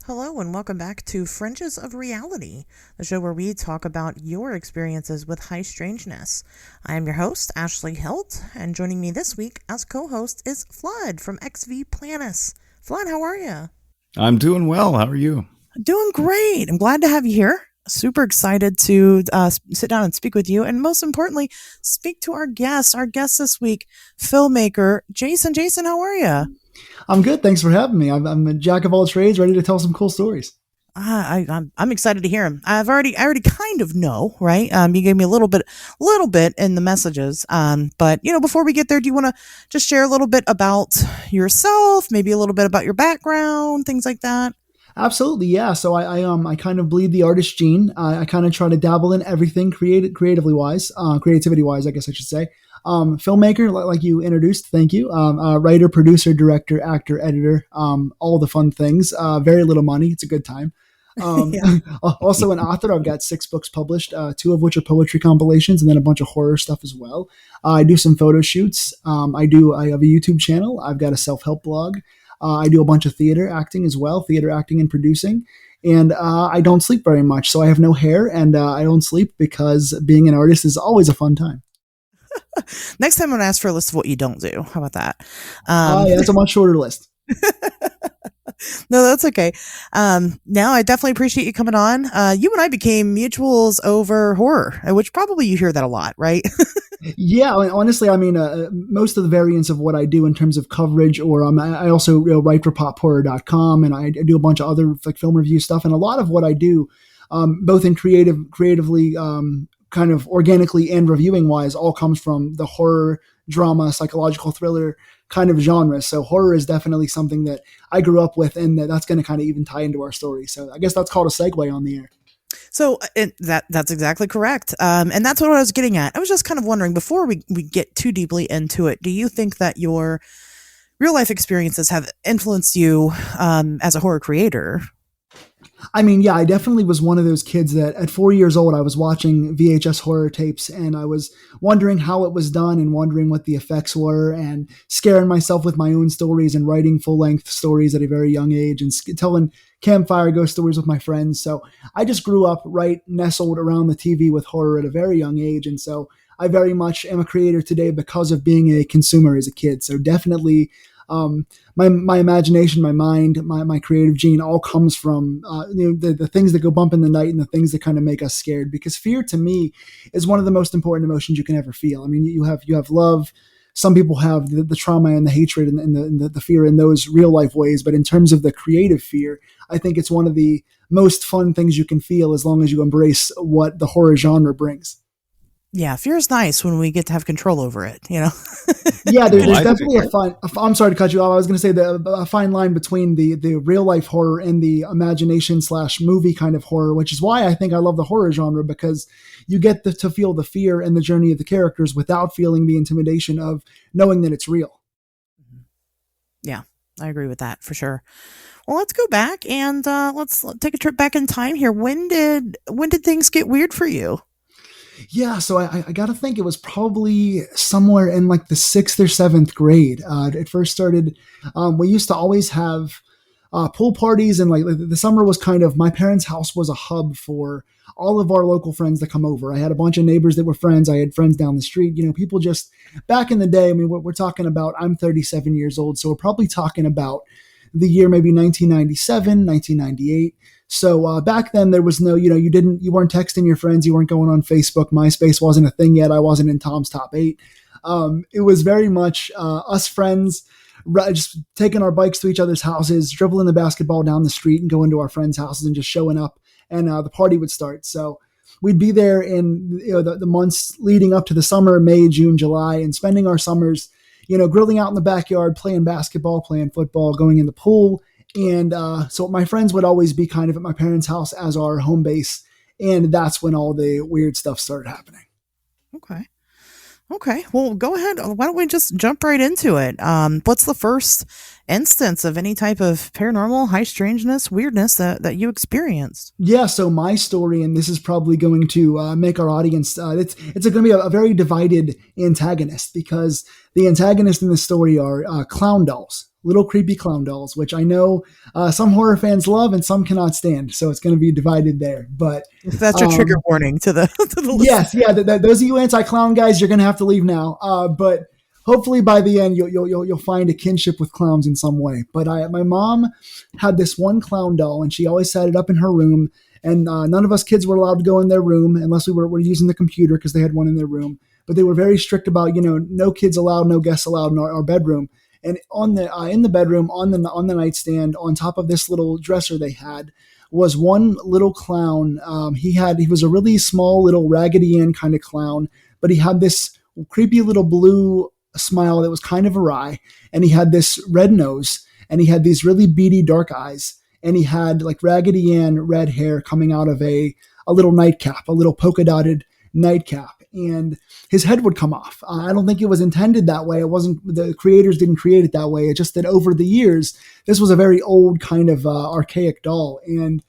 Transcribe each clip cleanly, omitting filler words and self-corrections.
Hello, and welcome back to Fringes of Reality, the show where we talk about your experiences with high strangeness. I am your host, Ashley Helt, and joining me this week as co-host is Flood from XV Planus. Flood, how are you? I'm doing well. How are you? Doing great. I'm glad to have you here. Super excited to sit down and speak with you, and most importantly, speak to our guest. Our guest this week, filmmaker Jason. Jason, how are you? I'm good. Thanks for having me. I'm a jack of all trades, ready to tell some cool stories. I'm excited to hear him. I already kind of know, right? You gave me a little bit in the messages. But before we get there, do you want to just share a little bit about yourself, maybe a little bit about your background, things like that? Absolutely, yeah. So I kind of bleed the artist gene. I kind of try to dabble in everything creativity wise, I guess I should say. Filmmaker, like you introduced, thank you. Writer, producer, director, actor, editor, all the fun things. Very little money. It's a good time. Yeah. Also an author. I've got 6 books published, 2 of which are poetry compilations, and then a bunch of horror stuff as well. I do some photo shoots. I have a YouTube channel. I've got a self-help blog. I do a bunch of theater acting as well, theater acting and producing. And I don't sleep very much, so I have no hair, and I don't sleep because being an artist is always a fun time. Next time I'm going to ask for a list of what you don't do. How about that? Yeah, that's a much shorter list. No, that's okay. Now I definitely appreciate you coming on. You and I became mutuals over horror, which probably you hear that a lot, right? Yeah, honestly, I mean, most of the variants of what I do in terms of coverage, or I also write for pophorror.com, and I do a bunch of other like film review stuff, and a lot of what I do, both in creatively, kind of organically and reviewing wise, all comes from the horror, drama, psychological thriller kind of genre. So horror is definitely something that I grew up with, and that's going to kind of even tie into our story. So I guess that's called a segue on the air. So that's exactly correct. And that's what I was getting at. I was just kind of wondering, before we get too deeply into it, do you think that your real life experiences have influenced you as a horror creator? I mean, yeah, I definitely was one of those kids that at 4 years old, I was watching VHS horror tapes, and I was wondering how it was done and wondering what the effects were, and scaring myself with my own stories and writing full-length stories at a very young age, and telling campfire ghost stories with my friends. So I just grew up right nestled around the TV with horror at a very young age. And so I very much am a creator today because of being a consumer as a kid. So definitely my imagination, my mind, my creative gene all comes from the things that go bump in the night and the things that kind of make us scared. Because fear to me is one of the most important emotions you can ever feel. I mean, you have love. Some people have the trauma and the hatred and the fear in those real life ways. But in terms of the creative fear, I think it's one of the most fun things you can feel as long as you embrace what the horror genre brings. Yeah, fear is nice when we get to have control over it, Yeah, there's definitely I'm sorry to cut you off. I was going to say a fine line between the real life horror and the imagination / movie kind of horror, which is why I think I love the horror genre, because you get to feel the fear and the journey of the characters without feeling the intimidation of knowing that it's real. Yeah, I agree with that for sure. Well, let's go back and let's take a trip back in time here. When did things get weird for you? Yeah, so I got to think it was probably somewhere in like the 6th or 7th grade. It first started, we used to always have pool parties, and like the summer was kind of, my parents' house was a hub for all of our local friends that come over. I had a bunch of neighbors that were friends. I had friends down the street, people just back in the day. I mean, we're talking about, I'm 37 years old, so we're probably talking about the year maybe 1997, 1998. So back then there was no, you weren't texting your friends, you weren't going on Facebook, MySpace wasn't a thing yet. I wasn't in Tom's Top 8. It was very much us friends just taking our bikes to each other's houses, dribbling the basketball down the street and going to our friends' houses and just showing up, and the party would start. So we'd be there in the months leading up to the summer, May, June, July, and spending our summers, grilling out in the backyard, playing basketball, playing football, going in the pool. And so my friends would always be kind of at my parents' house as our home base. And that's when all the weird stuff started happening. Okay. Well, go ahead. Why don't we just jump right into it? What's the first instance of any type of paranormal, high strangeness, weirdness that you experienced? Yeah. So my story, and this is probably going to make our audience, it's going to be a very divided antagonist, because the antagonists in the story are clown dolls. little creepy clown dolls, which I know some horror fans love and some cannot stand. So it's going to be divided there. But If that's your trigger um, warning to the to the listen. yes, yeah, those of you anti-clown guys, you're going to have to leave now. But hopefully by the end, you'll find a kinship with clowns in some way. But my mom had this one clown doll, and she always set it up in her room. And none of us kids were allowed to go in their room unless were using the computer because they had one in their room. But they were very strict about, no kids allowed, no guests allowed in our bedroom. And on the in the bedroom, on the nightstand, on top of this little dresser they had, was one little clown. He was a really small little Raggedy Ann kind of clown, but he had this creepy little blue smile that was kind of awry, and he had this red nose, and he had these really beady dark eyes, and he had like Raggedy Ann red hair coming out of a little nightcap, a little polka dotted nightcap, and his head would come off. I don't think it was intended that way. It wasn't, the creators didn't create it that way. It's just that over the years, this was a very old kind of archaic doll, and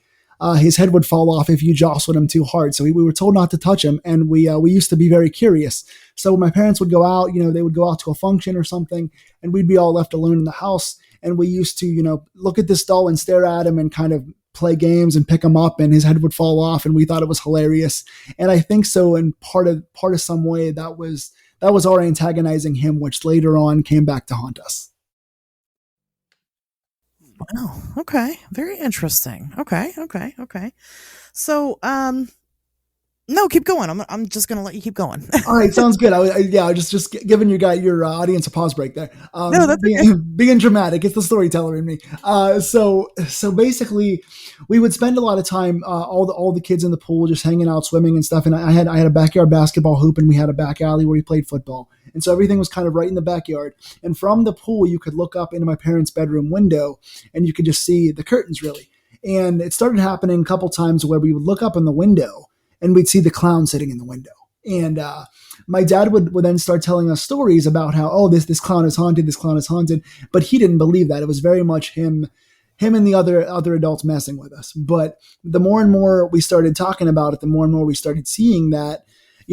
his head would fall off if you jostled him too hard. So we were told not to touch him, and we used to be very curious. So when my parents would go out, they would go out to a function or something, and we'd be all left alone in the house. And we used to, look at this doll and stare at him and kind of play games and pick him up, and his head would fall off, and we thought it was hilarious. And I think so in part of some way that was our antagonizing him, which later on came back to haunt us. Wow. Okay. Very interesting. Okay. Okay. Okay. So, no, keep going. I'm just gonna let you keep going. All right, sounds good. I just giving your audience a pause break there. No, that's okay. Being dramatic, it's the storyteller in me. So basically, we would spend a lot of time, all the kids in the pool, just hanging out, swimming and stuff. And I had a backyard basketball hoop, and we had a back alley where we played football. And so everything was kind of right in the backyard. And from the pool, you could look up into my parents' bedroom window, and you could just see the curtains really. And it started happening a couple times where we would look up in the window, and we'd see the clown sitting in the window. And my dad would then start telling us stories about how, oh, this clown is haunted, this clown is haunted. But he didn't believe that. It was very much him and the other adults messing with us. But the more and more we started talking about it, the more and more we started seeing that,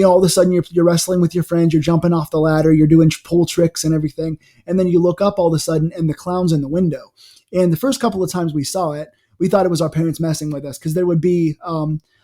all of a sudden you're wrestling with your friends, you're jumping off the ladder, you're doing pull tricks and everything. And then you look up all of a sudden, and the clown's in the window. And the first couple of times we saw it, we thought it was our parents messing with us, because there would be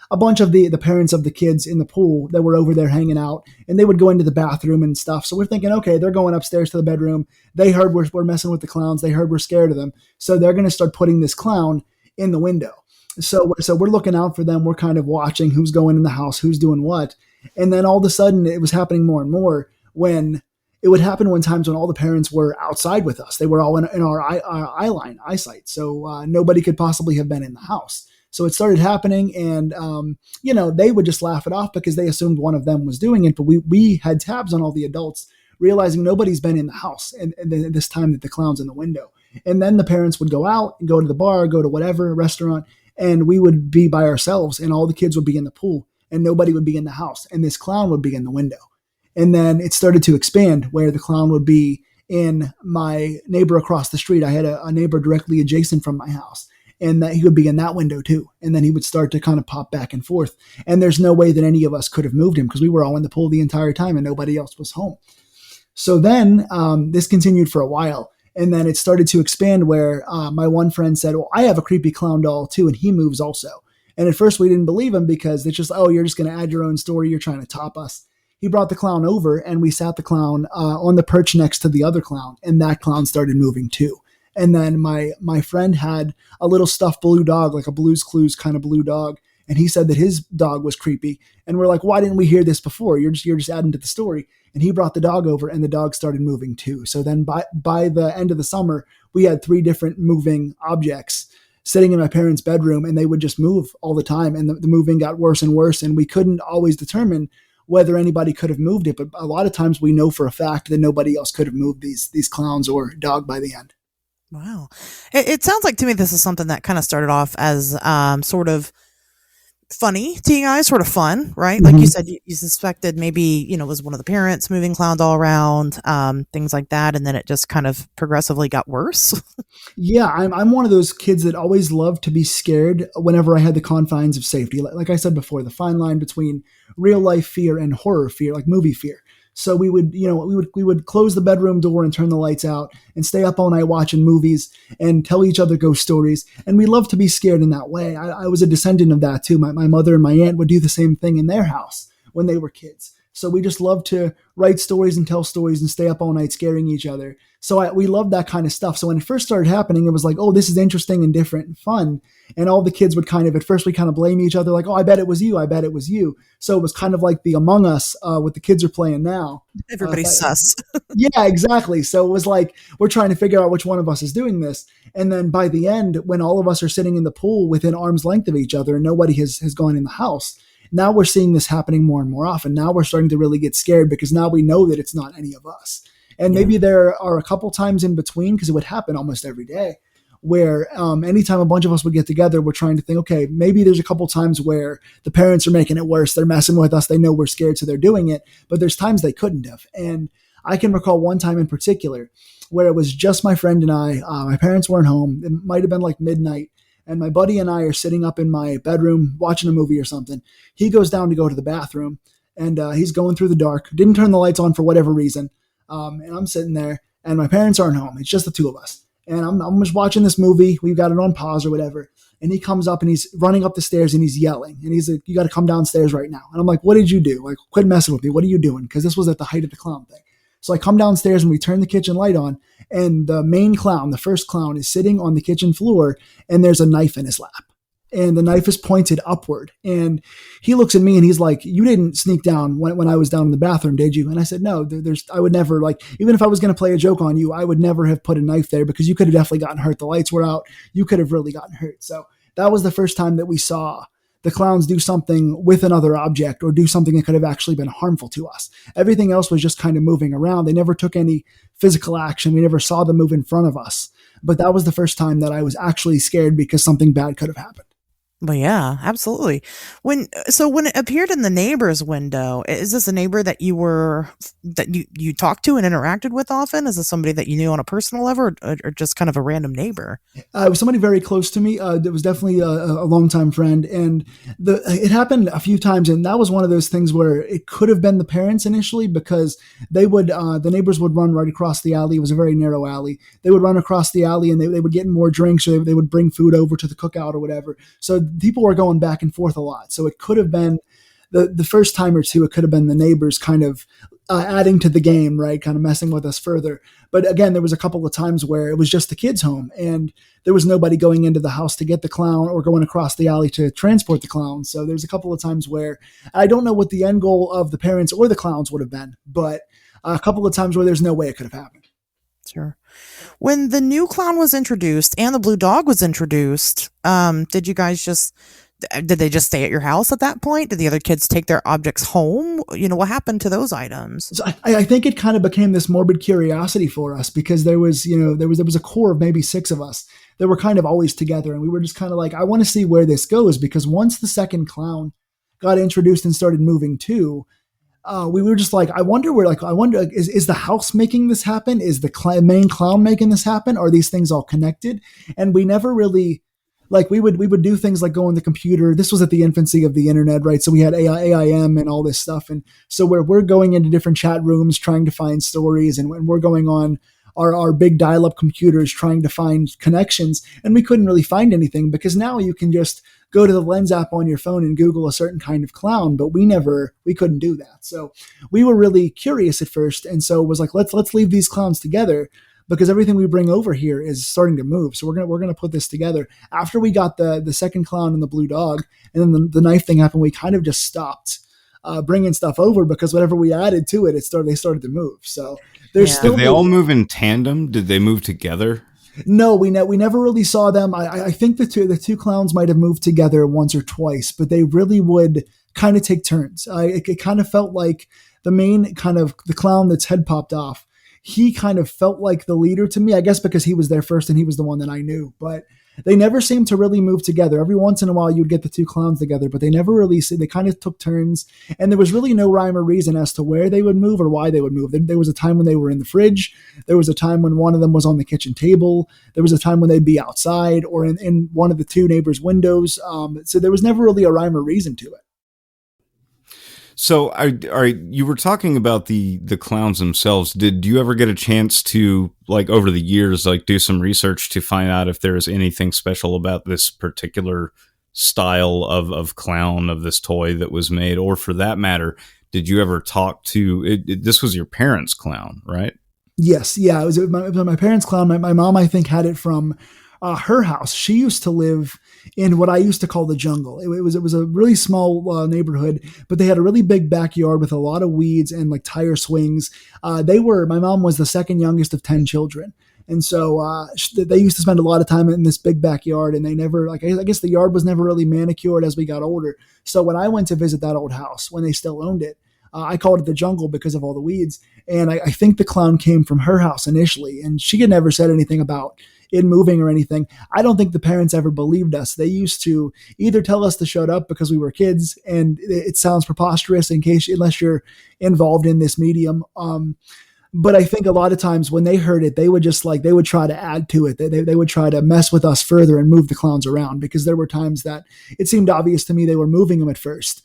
a bunch of the parents of the kids in the pool that were over there hanging out, and they would go into the bathroom and stuff. So we're thinking, okay, they're going upstairs to the bedroom. They heard we're messing with the clowns. They heard we're scared of them. So they're going to start putting this clown in the window. So we're looking out for them. We're kind of watching who's going in the house, who's doing what. And then all of a sudden it was happening more and more, when it would happen when times when all the parents were outside with us. They were all in our eyesight. So nobody could possibly have been in the house. So it started happening, and, they would just laugh it off because they assumed one of them was doing it. But we had tabs on all the adults, realizing nobody's been in the house, and this time that the clown's in the window. And then the parents would go out and go to the bar, go to whatever restaurant, and we would be by ourselves, and all the kids would be in the pool, and nobody would be in the house, and this clown would be in the window. And then it started to expand, where the clown would be in my neighbor across the street. I had a neighbor directly adjacent from my house, and that he would be in that window too. And then he would start to kind of pop back and forth. And there's no way that any of us could have moved him, because we were all in the pool the entire time and nobody else was home. So then this continued for a while. And then it started to expand, where my one friend said, well, I have a creepy clown doll too, and he moves also. And at first we didn't believe him, because it's just, oh, you're just going to add your own story. You're trying to top us. He brought the clown over, and we sat the clown on the perch next to the other clown, and that clown started moving too. And then my friend had a little stuffed blue dog, like a Blue's Clues kind of blue dog. And he said that his dog was creepy. And we're like, why didn't we hear this before? You're just adding to the story. And he brought the dog over, and the dog started moving too. So then by the end of the summer, we had 3 different moving objects sitting in my parents' bedroom, and they would just move all the time. And the moving got worse and worse. And we couldn't always determine whether anybody could have moved it. But a lot of times we know for a fact that nobody else could have moved these clowns or dog by the end. Wow. It sounds like to me this is something that kind of started off as sort of funny to you guys, sort of fun, right? Like you said, you suspected maybe, it was one of the parents moving clowns all around, things like that. And then it just kind of progressively got worse. Yeah, I'm one of those kids that always loved to be scared whenever I had the confines of safety. Like I said before, the fine line between real life fear and horror fear, like movie fear. So we would close the bedroom door and turn the lights out and stay up all night watching movies and tell each other ghost stories. And we love to be scared in that way. I was a descendant of that too. My mother and my aunt would do the same thing in their house when they were kids. So we just love to write stories and tell stories and stay up all night scaring each other. So we love that kind of stuff. So when it first started happening, it was like, oh, this is interesting and different and fun. And all the kids would at first we kind of blame each other like, oh, I bet it was you. I bet it was you. So it was kind of like the Among Us, what the kids are playing now. Everybody's sus. Yeah, exactly. So it was like, we're trying to figure out which one of us is doing this. And then by the end, when all of us are sitting in the pool within arm's length of each other and nobody has gone in the house, now we're seeing this happening more and more often. Now we're starting to really get scared because now we know that it's not any of us. And maybe there are a couple times in between, because it would happen almost every day, where anytime a bunch of us would get together, we're trying to think, okay, maybe there's a couple times where the parents are making it worse. They're messing with us. They know we're scared, so they're doing it. But there's times they couldn't have. And I can recall one time in particular where it was just my friend and I. My parents weren't home. It might have been like midnight. And my buddy and I are sitting up in my bedroom watching a movie or something. He goes down to go to the bathroom, and he's going through the dark. Didn't turn the lights on for whatever reason. And I'm sitting there, and my parents aren't home. It's just the two of us. And I'm just watching this movie. We've got it on pause or whatever. And he comes up, and he's running up the stairs, and he's yelling. And he's like, you got to come downstairs right now. And I'm like, what did you do? Like, quit messing with me. What are you doing? Because this was at the height of the clown thing. So I come downstairs, and we turn the kitchen light on, and the main clown, the first clown, is sitting on the kitchen floor, and there's a knife in his lap. And the knife is pointed upward. And he looks at me and he's like, you didn't sneak down when I was down in the bathroom, did you? And I said, no, I would never, like, even if I was going to play a joke on you, I would never have put a knife there because you could have definitely gotten hurt. The lights were out. You could have really gotten hurt. So that was the first time that we saw the clowns do something with another object or do something that could have actually been harmful to us. Everything else was just kind of moving around. They never took any physical action. We never saw them move in front of us. But that was the first time that I was actually scared because something bad could have happened. But yeah, absolutely. When it appeared in the neighbor's window, is this a neighbor that you talked to and interacted with often? Is this somebody that you knew on a personal level, or just kind of a random neighbor? It was somebody very close to me. It was definitely a longtime friend, and it happened a few times. And that was one of those things where it could have been the parents initially, because the neighbors would run right across the alley. It was a very narrow alley. They would run across the alley, and they would get more drinks, or they would bring food over to the cookout or whatever. So people were going back and forth a lot. So it could have been the first time or two, it could have been the neighbors kind of adding to the game, right? Kind of messing with us further. But again, there was a couple of times where it was just the kids home and there was nobody going into the house to get the clown or going across the alley to transport the clown. So there's a couple of times where I don't know what the end goal of the parents or the clowns would have been, but a couple of times where there's no way it could have happened. Sure. When the new clown was introduced and the blue dog was introduced, did they just stay at your house at that point? Did the other kids take their objects home? What happened to those items? So I think it kind of became this morbid curiosity for us, because there was a core of maybe 6 of us that were kind of always together. And we were just kind of like, I want to see where this goes, because once the second clown got introduced and started moving too, we were just like, I wonder, is the house making this happen? Is the main clown making this happen? Are these things all connected? And we never really, like, we would do things like go on the computer. This was at the infancy of the internet, right? So we had AIM and all this stuff. And so we're going into different chat rooms trying to find stories, and we're going on our big dial-up computers trying to find connections, and we couldn't really find anything, because now you can just go to the Lens app on your phone and Google a certain kind of clown, but we couldn't do that. So we were really curious at first, and so it was like, let's leave these clowns together, because everything we bring over here is starting to move. So we're gonna put this together. After we got the second clown and the blue dog, and then the knife thing happened, we kind of just stopped bringing stuff over, because whatever we added to it, they started to move. So there's still. Did they all move in tandem? Did they move together? No, we never really saw them. I think the two clowns might have moved together once or twice, but they really would kind of take turns. It kind of felt like the main kind of the clown that's head popped off. He kind of felt like the leader to me, I guess, because he was there first and he was the one that I knew. But they never seemed to really move together. Every once in a while, you'd get the two clowns together, but they never really. They kind of took turns, and there was really no rhyme or reason as to where they would move or why they would move. There was a time when they were in the fridge. There was a time when one of them was on the kitchen table. There was a time when they'd be outside or in one of the two neighbors' windows. So there was never really a rhyme or reason to it. So, you were talking about the clowns themselves. Did you ever get a chance to, like, over the years, like, do some research to find out if there is anything special about this particular style of clown, of this toy that was made, or for that matter, did you ever talk to this was your parents' clown, right? Yes, yeah, it was my parents' clown. My mom, I think, had it from her house. She used to live in what I used to call the jungle. It was a really small neighborhood, but they had a really big backyard with a lot of weeds and like tire swings. My mom was the second youngest of 10 children. And so they used to spend a lot of time in this big backyard, and they never, like, I guess the yard was never really manicured as we got older. So when I went to visit that old house, when they still owned it, I called it the jungle because of all the weeds. And I think the clown came from her house initially, and she had never said anything about it moving or anything. I don't think the parents ever believed us. They used to either tell us to shut up because we were kids, and it sounds preposterous unless you're involved in this medium. But I think a lot of times when they heard it, they would try to add to it. They would try to mess with us further and move the clowns around, because there were times that it seemed obvious to me they were moving them at first.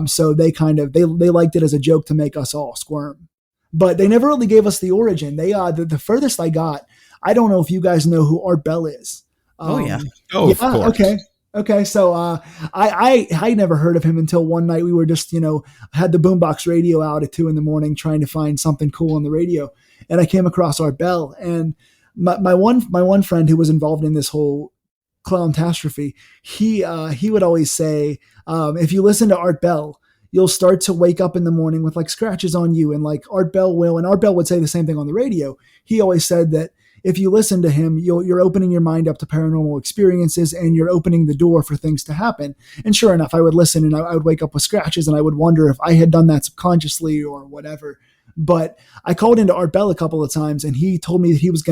So they liked it as a joke to make us all squirm, but they never really gave us the origin. The furthest I got, I don't know if you guys know who Art Bell is. Oh yeah. Oh, of course. Okay. So, I never heard of him until one night we were just, had the boombox radio out at 2 a.m. trying to find something cool on the radio. And I came across Art Bell, and my one friend who was involved in this whole clown catastrophe, he would always say, if you listen to Art Bell, you'll start to wake up in the morning with like scratches on you. And like Art Bell would say the same thing on the radio. He always said that if you listen to him, you're opening your mind up to paranormal experiences, and you're opening the door for things to happen. And sure enough, I would listen, and I would wake up with scratches, and I would wonder if I had done that subconsciously or whatever. But I called into Art Bell a couple of times, and he told me that he was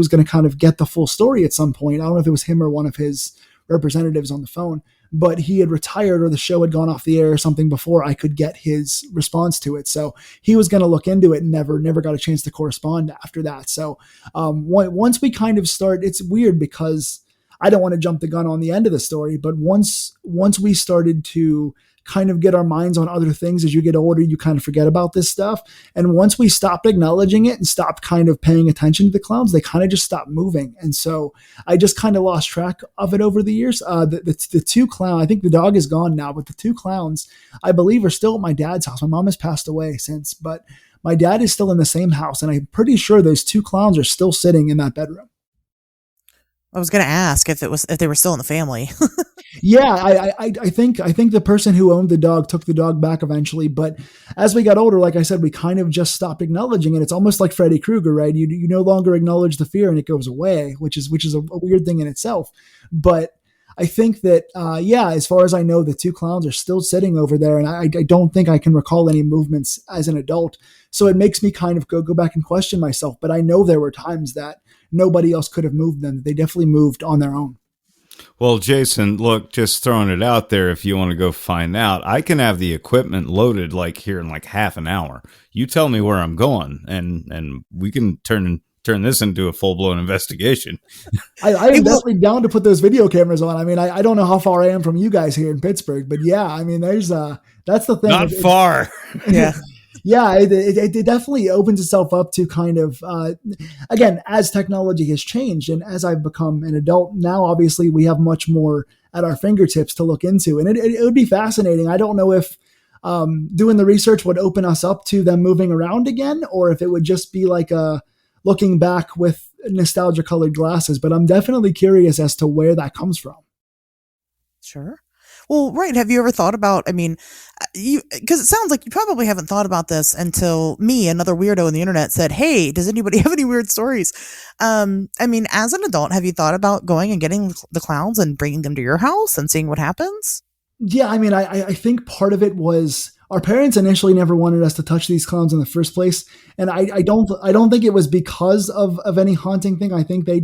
gonna kind of get the full story at some point. I don't know if it was him or one of his representatives on the phone, but he had retired, or the show had gone off the air or something before I could get his response to it. So he was going to look into it, and never got a chance to correspond after that. So once we kind of start, it's weird because I don't want to jump the gun on the end of the story, but once we started to kind of get our minds on other things, as you get older, you kind of forget about this stuff. And once we stopped acknowledging it and stopped kind of paying attention to the clowns, they kind of just stopped moving. And so I just kind of lost track of it over the years. The two clowns, I think the dog is gone now, but the two clowns, I believe, are still at my dad's house. My mom has passed away since, but my dad is still in the same house. And I'm pretty sure those two clowns are still sitting in that bedroom. I was going to ask if they were still in the family. Yeah, I think the person who owned the dog took the dog back eventually, but as we got older, like I said, we kind of just stopped acknowledging it. It's almost like Freddy Krueger, right? You no longer acknowledge the fear, and it goes away, which is a weird thing in itself. But I think that as far as I know, the two clowns are still sitting over there, and I don't think I can recall any movements as an adult. So it makes me kind of go back and question myself. But I know there were times that nobody else could have moved them. They definitely moved on their own. Well, Jason, look, just throwing it out there, if you want to go find out, I can have the equipment loaded like here in like half an hour. You tell me where I'm going, and we can turn this into a full-blown investigation. I am definitely down to put those video cameras on. I mean, I don't know how far I am from you guys here in Pittsburgh, but yeah, I mean, that's the thing. Not far. Yeah. Yeah, it definitely opens itself up to kind of, again, as technology has changed and as I've become an adult, now obviously we have much more at our fingertips to look into. And it would be fascinating. I don't know if doing the research would open us up to them moving around again, or if it would just be like looking back with nostalgia colored glasses. But I'm definitely curious as to where that comes from. Sure. Well, right. Have you ever thought about, because it sounds like you probably haven't thought about this until me, another weirdo on the internet, said, hey, does anybody have any weird stories? As an adult, have you thought about going and getting the clowns and bringing them to your house and seeing what happens? Yeah, I think part of it was our parents initially never wanted us to touch these clowns in the first place. And I don't think it was because of any haunting thing. I think they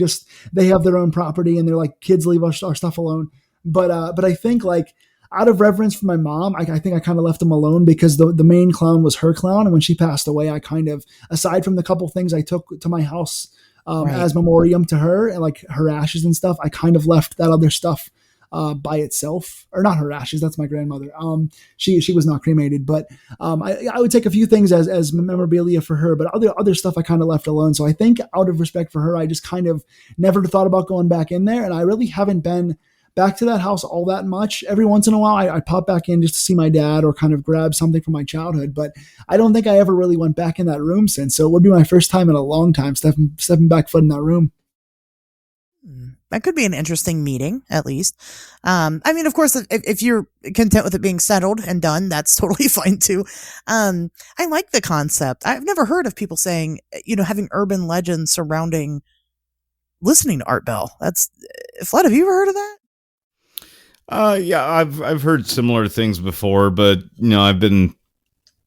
have their own property and they're like, kids, leave our stuff alone. But I think like out of reverence for my mom, I think I kind of left them alone because the main clown was her clown. And when she passed away, I kind of, aside from the couple things I took to my house as memoriam to her and like her ashes and stuff, I kind of left that other stuff by itself, or not her ashes. That's my grandmother. She was not cremated, but I would take a few things as memorabilia for her, but other stuff I kind of left alone. So I think out of respect for her, I just kind of never thought about going back in there, and I really haven't been back to that house all that much. Every once in a while, I pop back in just to see my dad or kind of grab something from my childhood, but I don't think I ever really went back in that room since. So it would be my first time in a long time stepping back foot in that room. That could be an interesting meeting, at least. I mean, of course, if you're content with it being settled and done, that's totally fine too. I like the concept. I've never heard of people saying, having urban legends surrounding listening to Art Bell. Flood, have you ever heard of that? Yeah, I've heard similar things before, but I've been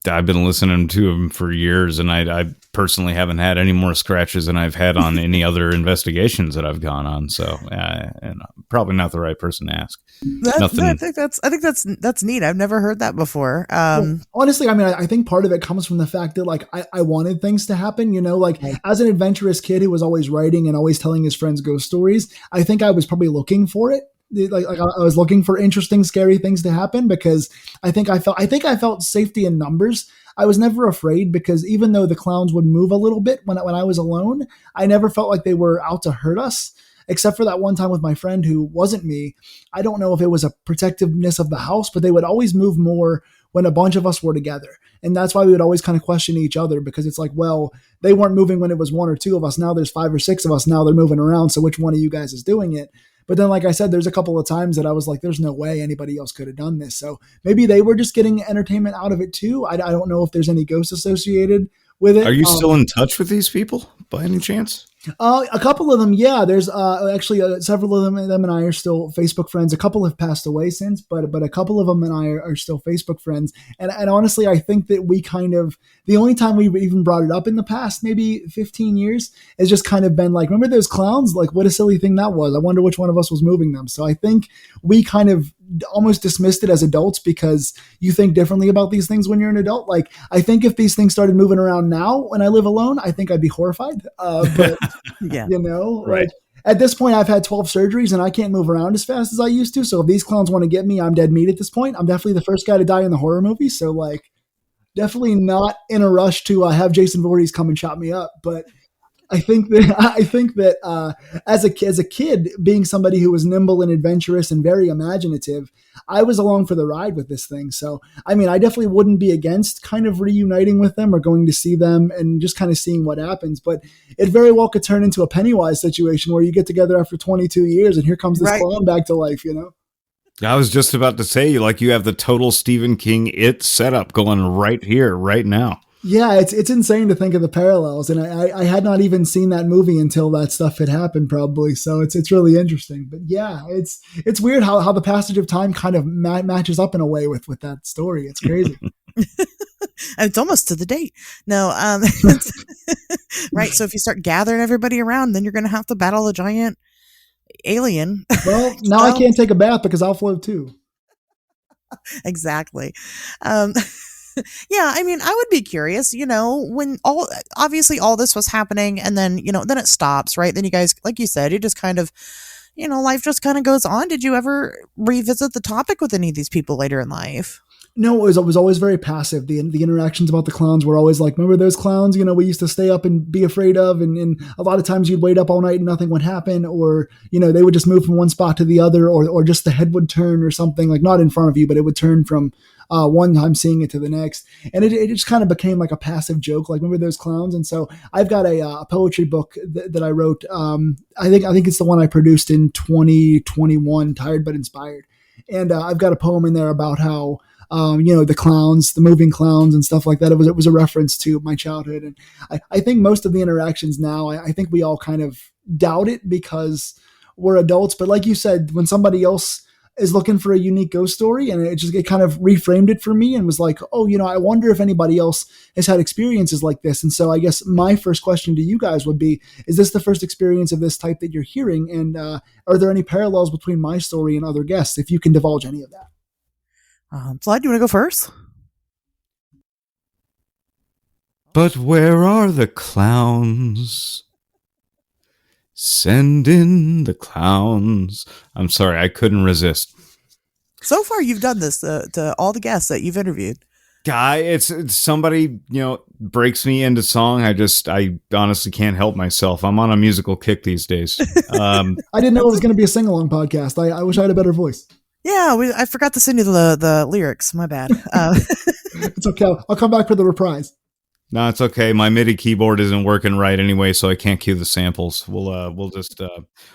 listening to him for years, and I personally haven't had any more scratches than I've had on any other investigations that I've gone on. So, and I'm probably not the right person to ask. I think that's neat. I've never heard that before. Well, honestly, I mean, I think part of it comes from the fact that like I wanted things to happen. Like as an adventurous kid who was always writing and always telling his friends ghost stories, I think I was probably looking for it. Like I was looking for interesting, scary things to happen because I think I felt safety in numbers. I was never afraid because even though the clowns would move a little bit when I was alone, I never felt like they were out to hurt us. Except for that one time with my friend who wasn't me. I don't know if it was a protectiveness of the house, but they would always move more when a bunch of us were together. And that's why we would always kind of question each other because it's like, well, they weren't moving when it was one or two of us. Now there's 5 or 6 of us. Now they're moving around. So which one of you guys is doing it? But then, like I said, there's a couple of times that I was like, there's no way anybody else could have done this. So maybe they were just getting entertainment out of it too. I don't know if there's any ghosts associated with it. Are you still in touch with these people by any chance? A couple of them, yeah. There's actually several of them and I are still Facebook friends. A couple have passed away since, but a couple of them and I are still Facebook friends. And honestly, I think that we kind of, the only time we've even brought it up in the past, maybe 15 years, has just kind of been like, remember those clowns? Like, what a silly thing that was. I wonder which one of us was moving them. So I think we kind of almost dismissed it as adults because you think differently about these things when you're an adult. Like, I think if these things started moving around now when I live alone, I think I'd be horrified. But yeah, right. Like, at this point, I've had 12 surgeries and I can't move around as fast as I used to. So if these clowns want to get me, I'm dead meat at this point. I'm definitely the first guy to die in the horror movie. So like, definitely not in a rush to have Jason Voorhees come and chop me up. But I think that as a kid, being somebody who was nimble and adventurous and very imaginative, I was along for the ride with this thing. So, I mean, I definitely wouldn't be against kind of reuniting with them or going to see them and just kind of seeing what happens. But it very well could turn into a Pennywise situation where you get together after 22 years and here comes this clown back to life, I was just about to say, like, you have the total Stephen King It setup going right here, right now. Yeah, it's insane to think of the parallels, and I had not even seen that movie until that stuff had happened, probably. So it's really interesting. But yeah, it's weird how the passage of time kind of matches up in a way with that story. It's crazy. And it's almost to the date. No, right. So if you start gathering everybody around, then you're going to have to battle a giant alien. Well, now I can't take a bath because I'll float too. Exactly. Yeah, I mean, I would be curious, when obviously all this was happening and then, then it stops, right? Then you guys, like you said, you just kind of, life just kind of goes on. Did you ever revisit the topic with any of these people later in life? No, it was always very passive. The interactions about the clowns were always like, remember those clowns, we used to stay up and be afraid of. And a lot of times you'd wait up all night and nothing would happen. Or, they would just move from one spot to the other or just the head would turn or something, like not in front of you, but it would turn from one time seeing it to the next. And it just kind of became like a passive joke, like remember those clowns? And so I've got a poetry book that I wrote. I think it's the one I produced in 2021, Tired But Inspired. And I've got a poem in there about how, the clowns, the moving clowns and stuff like that. It was a reference to my childhood. And I think most of the interactions now, I think we all kind of doubt it because we're adults. But like you said, when somebody else is looking for a unique ghost story and it kind of reframed it for me and was like, oh, I wonder if anybody else has had experiences like this. And so I guess my first question to you guys would be, is this the first experience of this type that you're hearing? And are there any parallels between my story and other guests, if you can divulge any of that? Flood, you want to go first? But where are the clowns? Send in the clowns. I'm sorry, I couldn't resist. So far, you've done this to all the guests that you've interviewed. Guy, it's somebody, breaks me into song. I honestly can't help myself. I'm on a musical kick these days. I didn't know it was going to be a sing-along podcast. I wish I had a better voice. Yeah, I forgot to send you the lyrics. My bad. It's okay. I'll come back for the reprise. No, it's okay. My MIDI keyboard isn't working right anyway, so I can't cue the samples. We'll just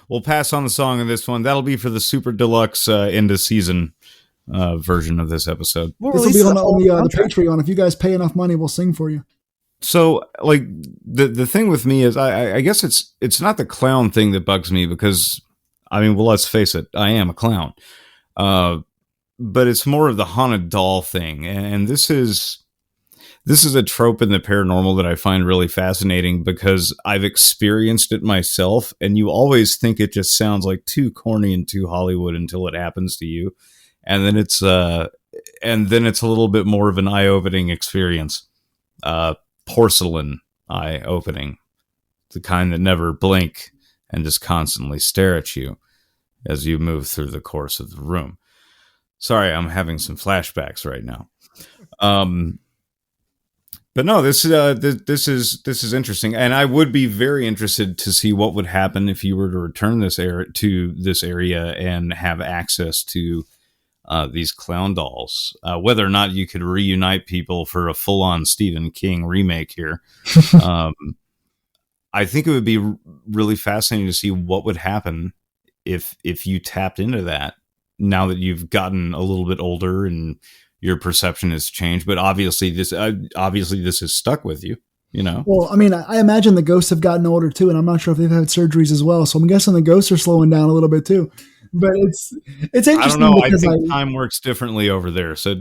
we'll pass on the song of this one. That'll be for the super deluxe end of season version of this episode. This will be on the Patreon. If you guys pay enough money, we'll sing for you. So, like, the thing with me is, I guess it's not the clown thing that bugs me, because, I mean, well, let's face it, I am a clown. But it's more of the haunted doll thing, and this is a trope in the paranormal that I find really fascinating, because I've experienced it myself, and you always think it just sounds like too corny and too Hollywood until it happens to you, and then it's a little bit more of an eye-opening experience. Porcelain eye-opening, the kind that never blink and just constantly stare at you as you move through the course of the room. Sorry, I'm having some flashbacks right now. But no, this is interesting, and I would be very interested to see what would happen if you were to return to this area and have access to these clown dolls. Whether or not you could reunite people for a full-on Stephen King remake here. I think it would be really fascinating to see what would happen if you tapped into that, now that you've gotten a little bit older and your perception has changed. But obviously this has stuck with you, Well, I mean, I imagine the ghosts have gotten older too, and I'm not sure if they've had surgeries as well. So I'm guessing the ghosts are slowing down a little bit too. But it's interesting. I don't know. I think time works differently over there. So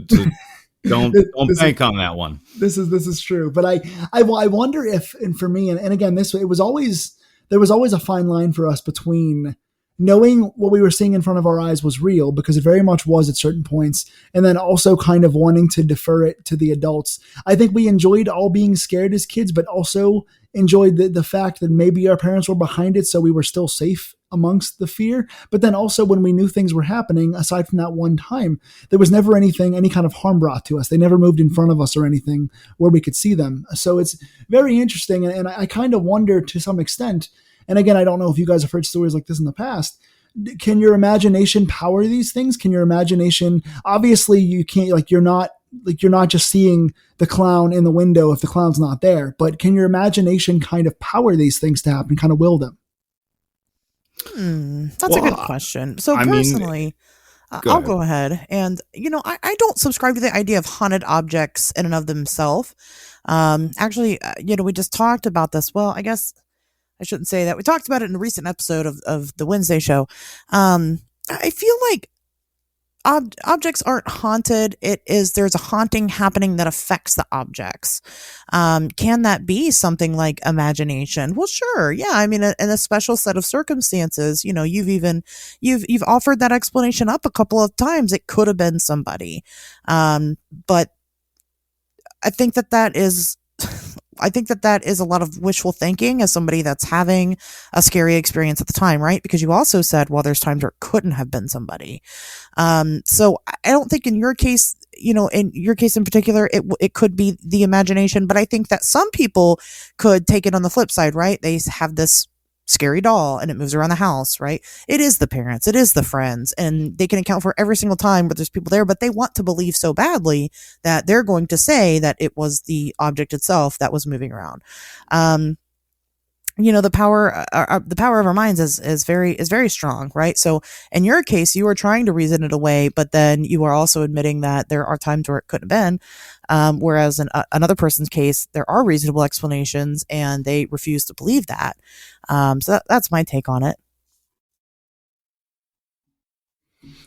don't bank on that one. This is true. But I wonder if, and for me, and again, there was always a fine line for us between knowing what we were seeing in front of our eyes was real, because it very much was at certain points, and then also kind of wanting to defer it to the adults. I think we enjoyed all being scared as kids, but also enjoyed the fact that maybe our parents were behind it, so we were still safe amongst the fear. But then also, when we knew things were happening, aside from that one time, there was never any kind of harm brought to us. They never moved in front of us or anything where we could see them. So it's very interesting, and I kind of wonder to some extent, and again, I don't know if you guys have heard stories like this in the past, can your imagination power these things? Can your imagination, obviously you can't, you're not just seeing the clown in the window if the clown's not there, but can your imagination kind of power these things to happen, kind of will them? That's a good question. So personally, I'll go ahead. And, I don't subscribe to the idea of haunted objects in and of themselves. Actually, we just talked about this. Well, I guess I shouldn't say that. We talked about it in a recent episode of the Wednesday show. I feel like objects aren't haunted. There's a haunting happening that affects the objects. Can that be something like imagination? Well, sure. Yeah. I mean, in a special set of circumstances, you've offered that explanation up a couple of times. It could have been somebody. But I think that is a lot of wishful thinking as somebody that's having a scary experience at the time, right? Because you also said, well, there's times where it couldn't have been somebody. So I don't think in your case, in your case in particular, it could be the imagination, but I think that some people could take it on the flip side, right? They have this scary doll and it moves around the house, right? It is the parents, it is the friends, and they can account for every single time but there's people there, but they want to believe so badly that they're going to say that it was the object itself that was moving around. The power of our minds is very strong, right? So in your case, you are trying to reason it away, but then you are also admitting that there are times where it couldn't have been. Whereas in another person's case, there are reasonable explanations and they refuse to believe that. So that's my take on it.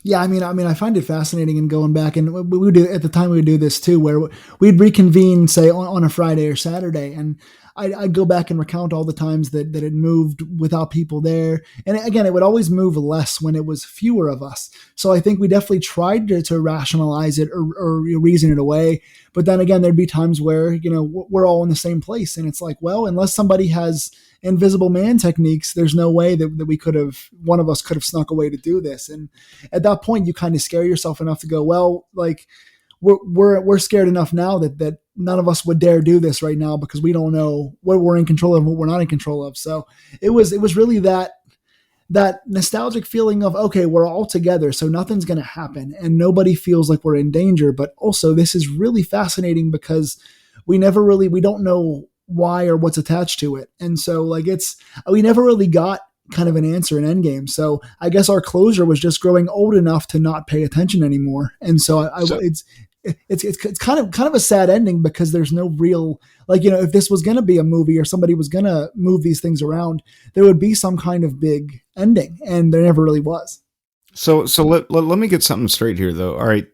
Yeah, I mean, I find it fascinating, and going back, and we would do at the time, we would do this too, where we'd reconvene, say on a Friday or Saturday, and I'd go back and recount all the times that it moved without people there. And again, it would always move less when it was fewer of us. So I think we definitely tried to rationalize it or reason it away. But then again, there'd be times where, we're all in the same place. And it's like, well, unless somebody has invisible man techniques, there's no way that one of us could have snuck away to do this. And at that point, you kind of scare yourself enough to go, well, like, we're scared enough now that none of us would dare do this right now because we don't know what we're in control of and what we're not in control of. So it was really that nostalgic feeling of, okay, we're all together, so nothing's going to happen and nobody feels like we're in danger. But also this is really fascinating because we don't know why or what's attached to it. And so like we never really got kind of an answer in Endgame. So I guess our closure was just growing old enough to not pay attention anymore. And so it's kind of a sad ending because there's no real, like, if this was going to be a movie or somebody was going to move these things around, there would be some kind of big ending, and there never really was. So let me get something straight here, though. All right,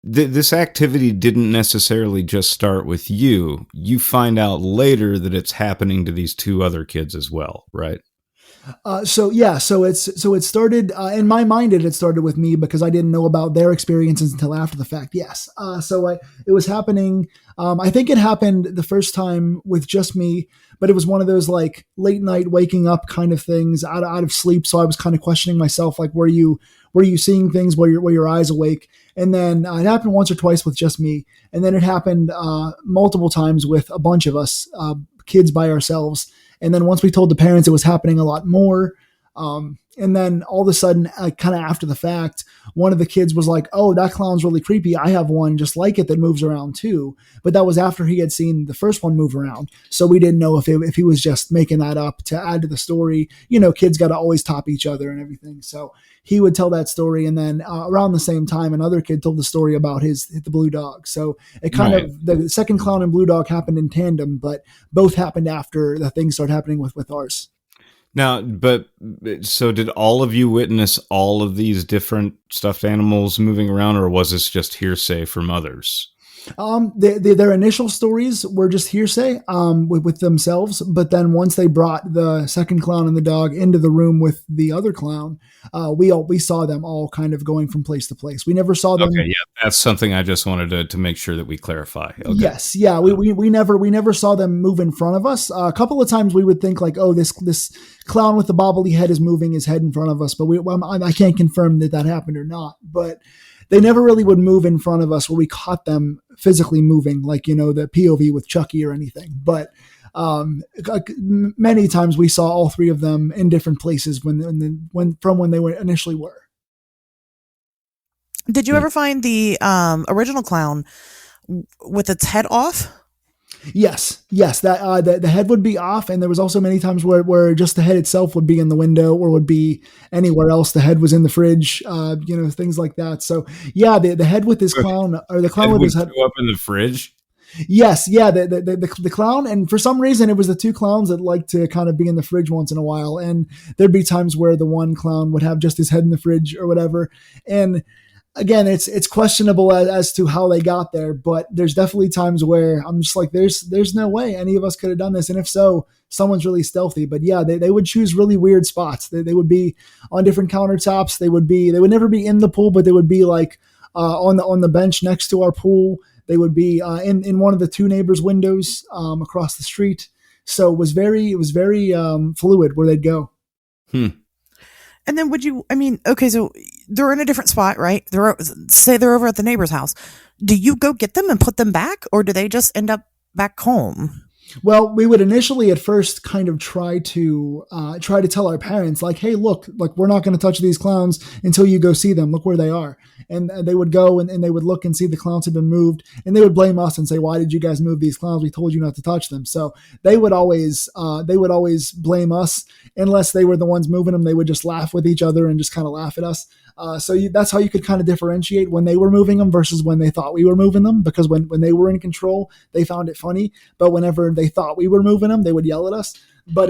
this activity didn't necessarily just start with you. You find out later that it's happening to these two other kids as well, right? So it started in my mind. It had started with me because I didn't know about their experiences until after the fact. Yes. It was happening. I think it happened the first time with just me, but it was one of those like late night waking up kind of things out of sleep. So I was kind of questioning myself, like, were you seeing things? Were your eyes awake? And then it happened once or twice with just me. And then it happened multiple times with a bunch of us, kids by ourselves. And then once we told the parents, it was happening a lot more. And then all of a sudden, kind of after the fact, one of the kids was like, oh, that clown's really creepy. I have one just like it that moves around too. But that was after he had seen the first one move around. So we didn't know if he was just making that up to add to the story. Kids got to always top each other and everything. So he would tell that story. And then around the same time, another kid told the story about the blue dog. So it kind of, the second clown and blue dog happened in tandem, but both happened after the things started happening with ours. Now, so did all of you witness all of these different stuffed animals moving around, or was this just hearsay from others? Their initial stories were just hearsay with themselves, but then once they brought the second clown and the dog into the room with the other clown, we saw them all kind of going from place to place. We never saw them. Okay, yeah, that's something I just wanted to make sure that we clarify. Okay. Yes, yeah, we never saw them move in front of us. A couple of times we would think like, oh, this clown with the bobbly head is moving his head in front of us, but I can't confirm that happened or not, but they never really would move in front of us where we caught them physically moving, like, the POV with Chucky or anything. But many times we saw all three of them in different places when they were initially were. Did you ever find the original clown with its head off? Yes. That the head would be off, and there was also many times where just the head itself would be in the window or would be anywhere else. The head was in the fridge, things like that. So yeah, the head with his clown, or the clown with his head up in the fridge. Yes, yeah, the clown, and for some reason it was the two clowns that liked to kind of be in the fridge once in a while, and there'd be times where the one clown would have just his head in the fridge or whatever, and again, it's questionable as to how they got there, but there's definitely times where I'm just like, there's no way any of us could have done this. And if so, someone's really stealthy. But yeah, they would choose really weird spots. They would be on different countertops. They would never be in the pool, but they would be like on the bench next to our pool. They would be in one of the two neighbors' windows across the street. So it was very fluid where they'd go. And then so they're in a different spot, right? Say they're over at the neighbor's house. Do you go get them and put them back, or do they just end up back home? Well, we would initially at first kind of try to tell our parents, like, hey, look, like, we're not going to touch these clowns until you go see them. Look where they are. And they would go and they would look and see the clowns had been moved, and they would blame us and say, why did you guys move these clowns? We told you not to touch them. So they would always blame us unless they were the ones moving them. They would just laugh with each other and just kind of laugh at us. That's how you could kind of differentiate when they were moving them versus when they thought we were moving them. Because when they were in control, they found it funny. But whenever they thought we were moving them, they would yell at us. But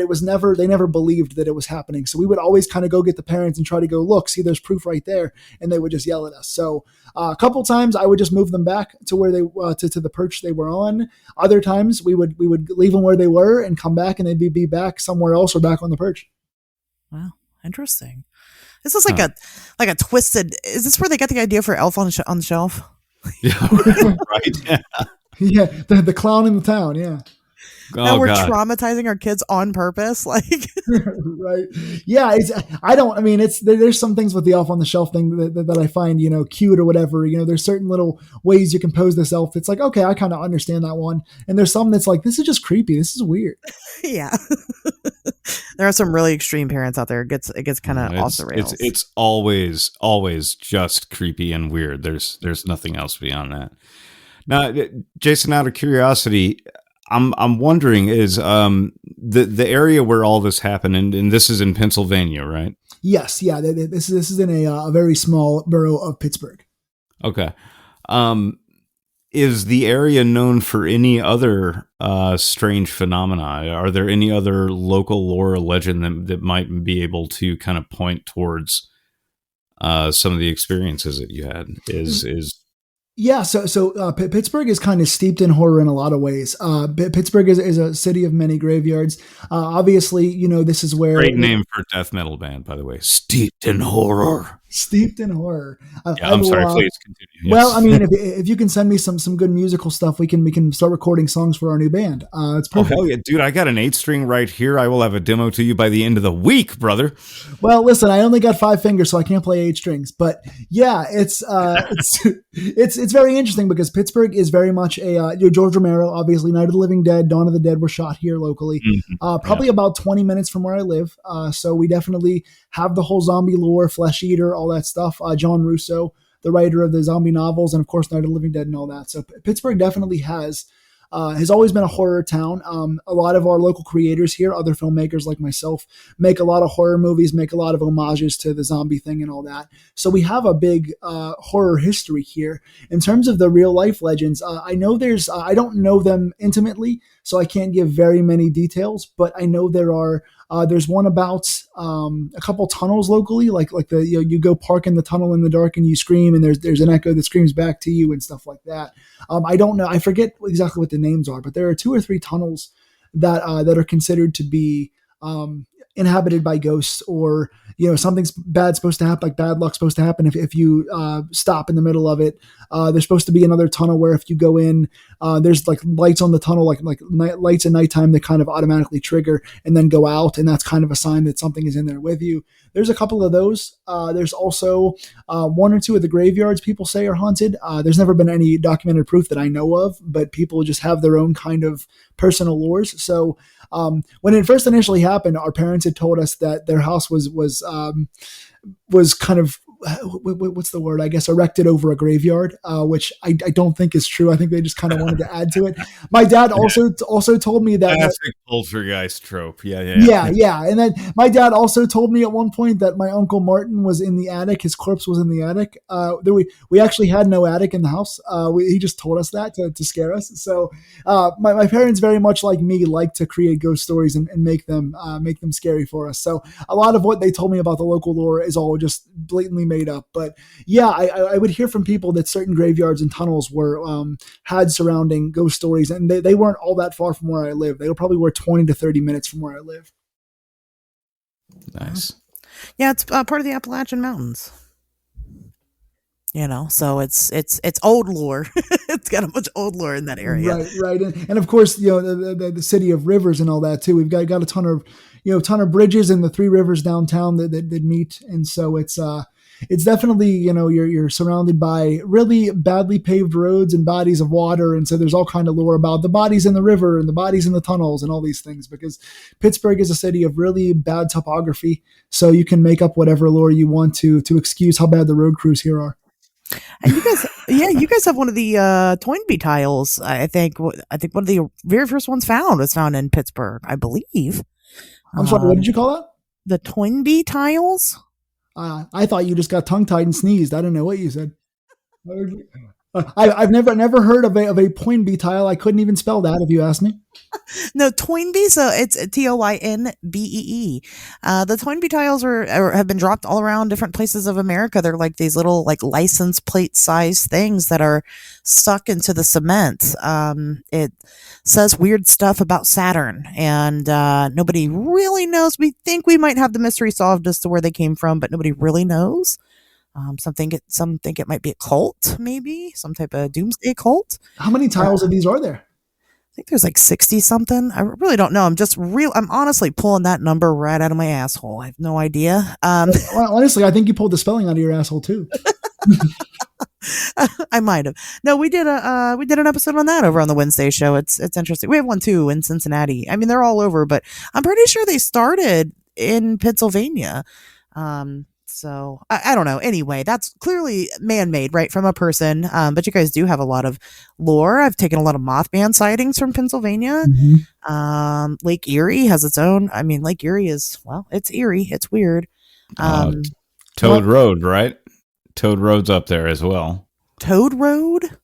they never believed that it was happening. So we would always kind of go get the parents and try to go, look, see, there's proof right there. And they would just yell at us. So a couple times I would just move them back to where they, to the perch they were on. Other times we would leave them where they were and come back and they'd be back somewhere else or back on the perch. Wow. Interesting. This is like a twisted, is this where they got the idea for Elf on the Shelf? Yeah, right. Yeah. Yeah. The clown in the town. Yeah. Now we're traumatizing our kids on purpose, like right? Yeah, there's some things with the Elf on the Shelf thing that I find cute or whatever. There's certain little ways you can pose this elf. It's like, okay, I kind of understand that one, and there's some that's like, this is just creepy. This is weird. Yeah, there are some really extreme parents out there. It gets kind of off the rails. It's always just creepy and weird. There's nothing else beyond that. Now, Jason, out of curiosity, I'm wondering, is the area where all this happened, and this is in Pennsylvania, right? Yes, yeah. This is in a very small borough of Pittsburgh. Okay. Is the area known for any other strange phenomena? Are there any other local lore or legend that might be able to kind of point towards some of the experiences that you had? Yeah, so Pittsburgh is kind of steeped in horror in a lot of ways. Pittsburgh is a city of many graveyards. Obviously, this is where... Great name for a death metal band, by the way. Steeped in horror. Steeped in horror. I'm sorry, please continue. Yes. Well, I mean, if you can send me some good musical stuff, we can start recording songs for our new band. It's perfect. Oh, hell yeah. Dude, I got an 8-string right here. I will have a demo to you by the end of the week, brother. Well, listen, I only got 5 fingers, so I can't play 8 strings. But yeah, it's very interesting because Pittsburgh is very much George Romero, obviously, Night of the Living Dead, Dawn of the Dead were shot here locally. Mm-hmm. Probably about 20 minutes from where I live. So we definitely have the whole zombie lore, Flesh Eater, all that stuff. John Russo, the writer of the zombie novels, and of course Night of the Living Dead and all that. So Pittsburgh definitely has always been a horror town. A lot of our local creators here, other filmmakers like myself, make a lot of horror movies, make a lot of homages to the zombie thing and all that. So we have a big horror history here. In terms of the real life legends, I know I don't know them intimately, so I can't give very many details, but I know there's one about a couple tunnels locally, like you go park in the tunnel in the dark and you scream, and there's an echo that screams back to you and stuff like that. I don't know. I forget exactly what the names are, but there are 2 or 3 tunnels that are considered to be inhabited by ghosts, or something's bad supposed to happen, like bad luck's supposed to happen if you stop in the middle of it. There's supposed to be another tunnel where if you go in, there's like lights on the tunnel, like lights at nighttime that kind of automatically trigger and then go out, and that's kind of a sign that something is in there with you. There's a couple of those. There's also 1 or 2 of the graveyards people say are haunted. There's never been any documented proof that I know of, but people just have their own kind of personal lores. So when it first initially happened, our parents had told us that their house was kind of, what's the word? I guess erected over a graveyard, which I don't think is true. I think they just kind of wanted to add to it. My dad also told me that classic poltergeist trope. Yeah. And then my dad also told me at one point that my Uncle Martin was in the attic. His corpse was in the attic. We actually had no attic in the house. He just told us that to scare us. So my parents, very much like me, like to create ghost stories and make them scary for us. So a lot of what they told me about the local lore is all just blatantly made up. But yeah, I would hear from people that certain graveyards and tunnels were had surrounding ghost stories, and they weren't all that far from where I live. They probably were 20 to 30 minutes from where I live. Nice. Yeah, it's part of the Appalachian Mountains. So it's old lore. It's got a bunch of old lore in that area. Right. And of course, the city of rivers and all that too. We've got a ton of bridges and the 3 rivers downtown that meet. And so it's definitely, you're surrounded by really badly paved roads and bodies of water. And so there's all kind of lore about the bodies in the river and the bodies in the tunnels and all these things, because Pittsburgh is a city of really bad topography. So you can make up whatever lore you want to excuse how bad the road crews here are. And you guys have one of the Toynbee tiles. I think one of the very first ones was found in Pittsburgh, I believe. I'm sorry, what did you call that? The Toynbee tiles. I thought you just got tongue tied and sneezed. I don't know what you said. I've never heard of a Toynbee. I couldn't even spell that if you asked me. No, Toynbee. So it's Toynbee. The Toynbee tiles have been dropped all around different places of America. They're like these little like license plate size things that are stuck into the cement. It says weird stuff about Saturn, and nobody really knows. We think we might have the mystery solved as to where they came from, but nobody really knows. Some think it might be a cult, maybe some type of doomsday cult. How many tiles of these are there? I think there's like 60 something. I really don't know. I'm honestly pulling that number right out of my asshole. I have no idea. Well, honestly, I think you pulled the spelling out of your asshole too. I might have. No, we did an episode on that over on the Wednesday show. It's interesting. We have one too in Cincinnati. I mean, they're all over, but I'm pretty sure they started in Pennsylvania. So I don't know. Anyway, that's clearly man-made, right, from a person. But you guys do have a lot of lore. I've taken a lot of Mothman sightings from Pennsylvania. Mm-hmm. Lake Erie has its own. I mean, Lake Erie is, well, it's eerie. It's weird. Toad Road, right? Toad Road's up there as well. Toad Road?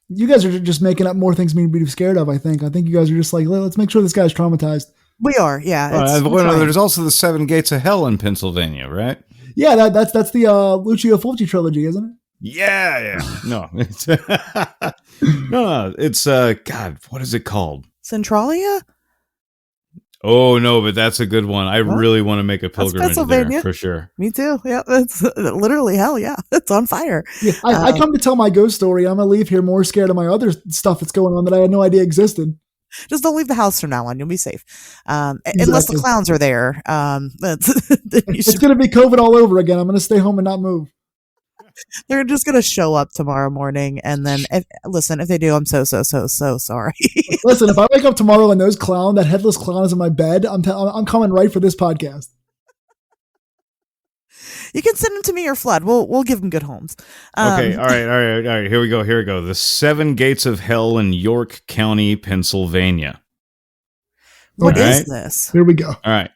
You guys are just making up more things for me to be scared of, I think. I think you guys are just like, let's make sure this guy's traumatized. We are, yeah. There's also the Seven Gates of Hell in Pennsylvania, right? Yeah, that's the Lucio Fulci trilogy, isn't it? Yeah. No, it's no, it's God, what is it called? Centralia? Oh no, but that's a good one. I really want to make a pilgrimage there for sure. Me too. Yeah, that's literally hell. Yeah, it's on fire. Yeah, I come to tell my ghost story. I'm gonna leave here more scared of my other stuff that's going on that I had no idea existed. Just don't leave the house from now on. You'll be safe. Unless the clowns are there. It's going to be COVID all over again. I'm going to stay home and not move. They're just going to show up tomorrow morning. And then, if they do, I'm so sorry. Listen, if I wake up tomorrow and that headless clown is in my bed, I'm coming right for this podcast. You can send them to me or Flood. We'll give them good homes. Okay, all right. Here we go. The Seven Gates of Hell in York County, Pennsylvania. What is this? Here we go. All right.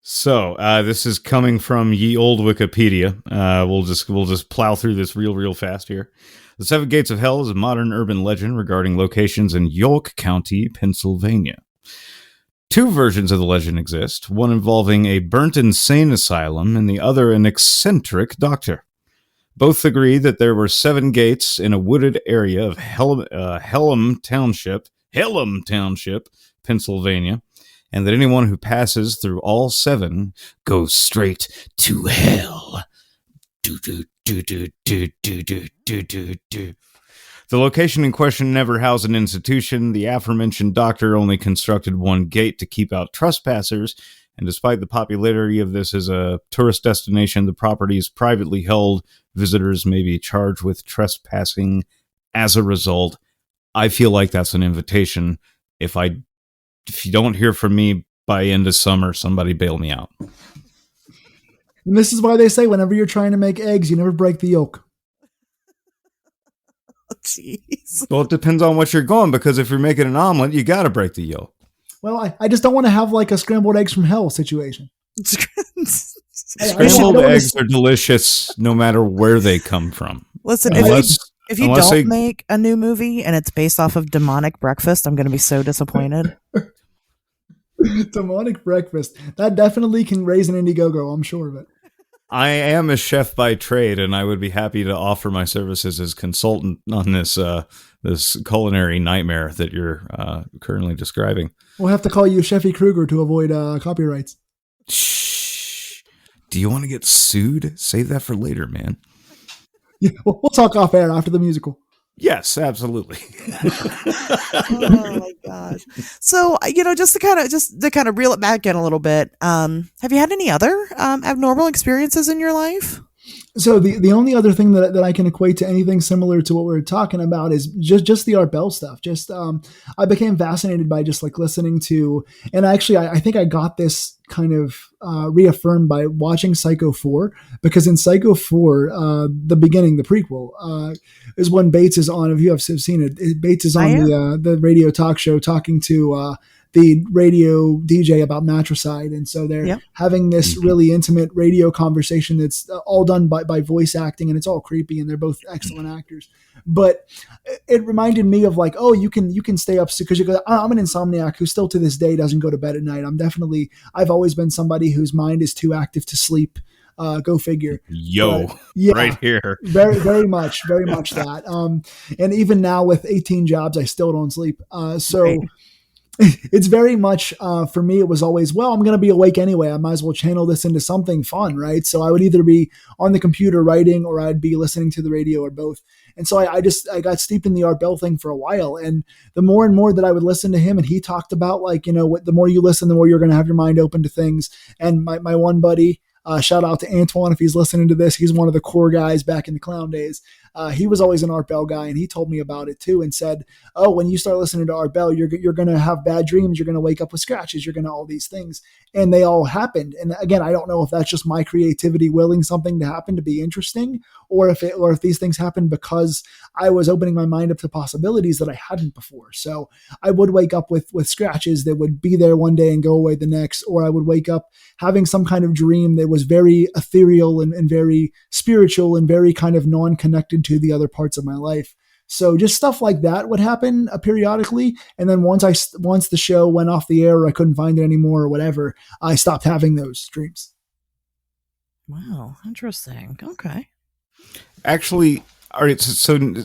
So this is coming from ye old Wikipedia. We'll just plow through this real fast here. The Seven Gates of Hell is a modern urban legend regarding locations in York County, Pennsylvania. Two versions of the legend exist, one involving a burnt insane asylum and the other an eccentric doctor. Both agree that there were 7 gates in a wooded area of Hellam Township, Pennsylvania, and that anyone who passes through all 7 goes straight to hell. The location in question never housed an institution. The aforementioned doctor only constructed 1 gate to keep out trespassers, and despite the popularity of this as a tourist destination, the property is privately held. Visitors may be charged with trespassing as a result. I feel like that's an invitation. If you don't hear from me by end of summer, somebody bail me out. And this is why they say whenever you're trying to make eggs, you never break the yolk. Jeez. Well, it depends on what you're going, because if you're making an omelet, you got to break the yolk. Well, I just don't want to have like a scrambled eggs from hell situation. Scrambled eggs are delicious no matter where they come from. Listen, if you don't make a new movie and it's based off of demonic breakfast, I'm going to be so disappointed. Demonic breakfast. That definitely can raise an Indiegogo, I'm sure of it. I am a chef by trade, and I would be happy to offer my services as consultant on this culinary nightmare that you're currently describing. We'll have to call you Chefy Kruger to avoid copyrights. Shh. Do you want to get sued? Save that for later, man. Yeah, we'll talk off air after the musical. Yes, absolutely. Oh my gosh! So just to kind of reel it back in a little bit. Have you had any other abnormal experiences in your life? So the only other thing that I can equate to anything similar to what we're talking about is just the Art Bell stuff. I became fascinated by just like listening to, and actually I think I got this kind of reaffirmed by watching Psycho 4, because in Psycho 4, the beginning, the prequel, is when Bates is on. If you have seen it, Bates is on the radio talk show talking to the radio DJ about matricide. And so they're Yep. having this really intimate radio conversation that's all done by voice acting, and it's all creepy, and they're both excellent actors. But it reminded me of like, oh, you can stay up because I'm an insomniac who still to this day doesn't go to bed at night. I've always been somebody whose mind is too active to sleep. Go figure. Yo, Yeah, right here. very much that. And even now with 18 jobs, I still don't sleep. So Right. it's very much for me. It was always, well, I'm going to be awake anyway. I might as well channel this into something fun, right? So I would either be on the computer writing, or I'd be listening to the radio, or both. And so I got steeped in the Art Bell thing for a while. And the more and more that I would listen to him, and he talked about like, the more you listen, the more you're going to have your mind open to things. And my one buddy, shout out to Antoine if he's listening to this. He's one of the core guys back in the clown days. He was always an Art Bell guy, and he told me about it too, and said, "Oh, when you start listening to Art Bell, you're going to have bad dreams. You're going to wake up with scratches. You're going to all these things." And they all happened. And again, I don't know if that's just my creativity willing something to happen to be interesting, or if these things happened because I was opening my mind up to possibilities that I hadn't before. So I would wake up with scratches that would be there one day and go away the next, or I would wake up having some kind of dream that was very ethereal and very spiritual and very kind of non-connected to the other parts of my life. So just stuff like that would happen periodically. And then once the show went off the air, or I couldn't find it anymore or whatever, I stopped having those dreams. Wow, interesting. Okay. Actually, all right. So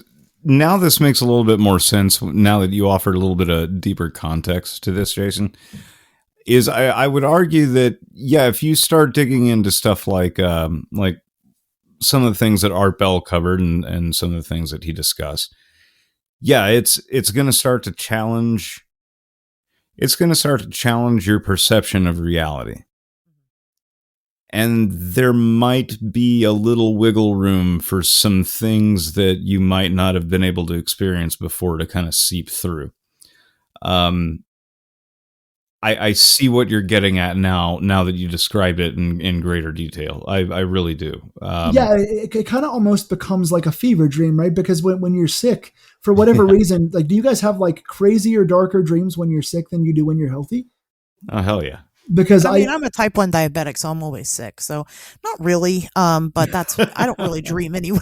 now this makes a little bit more sense now that you offered a little bit of deeper context to this, Jason. Is I would argue that, yeah, if you start digging into stuff like some of the things that Art Bell covered and some of the things that he discussed, yeah, it's going to start to challenge. It's going to start to challenge your perception of reality. And there might be a little wiggle room for some things that you might not have been able to experience before to kind of seep through. I see what you're getting at now that you described it in greater detail. I really do. Yeah, it kind of almost becomes like a fever dream, right? Because when you're sick, for whatever reason, like, do you guys have like crazier, darker dreams when you're sick than you do when you're healthy? Oh, hell yeah. Because I mean, I'm a type 1 diabetic, so I'm always sick. So not really, but I don't really dream anyway.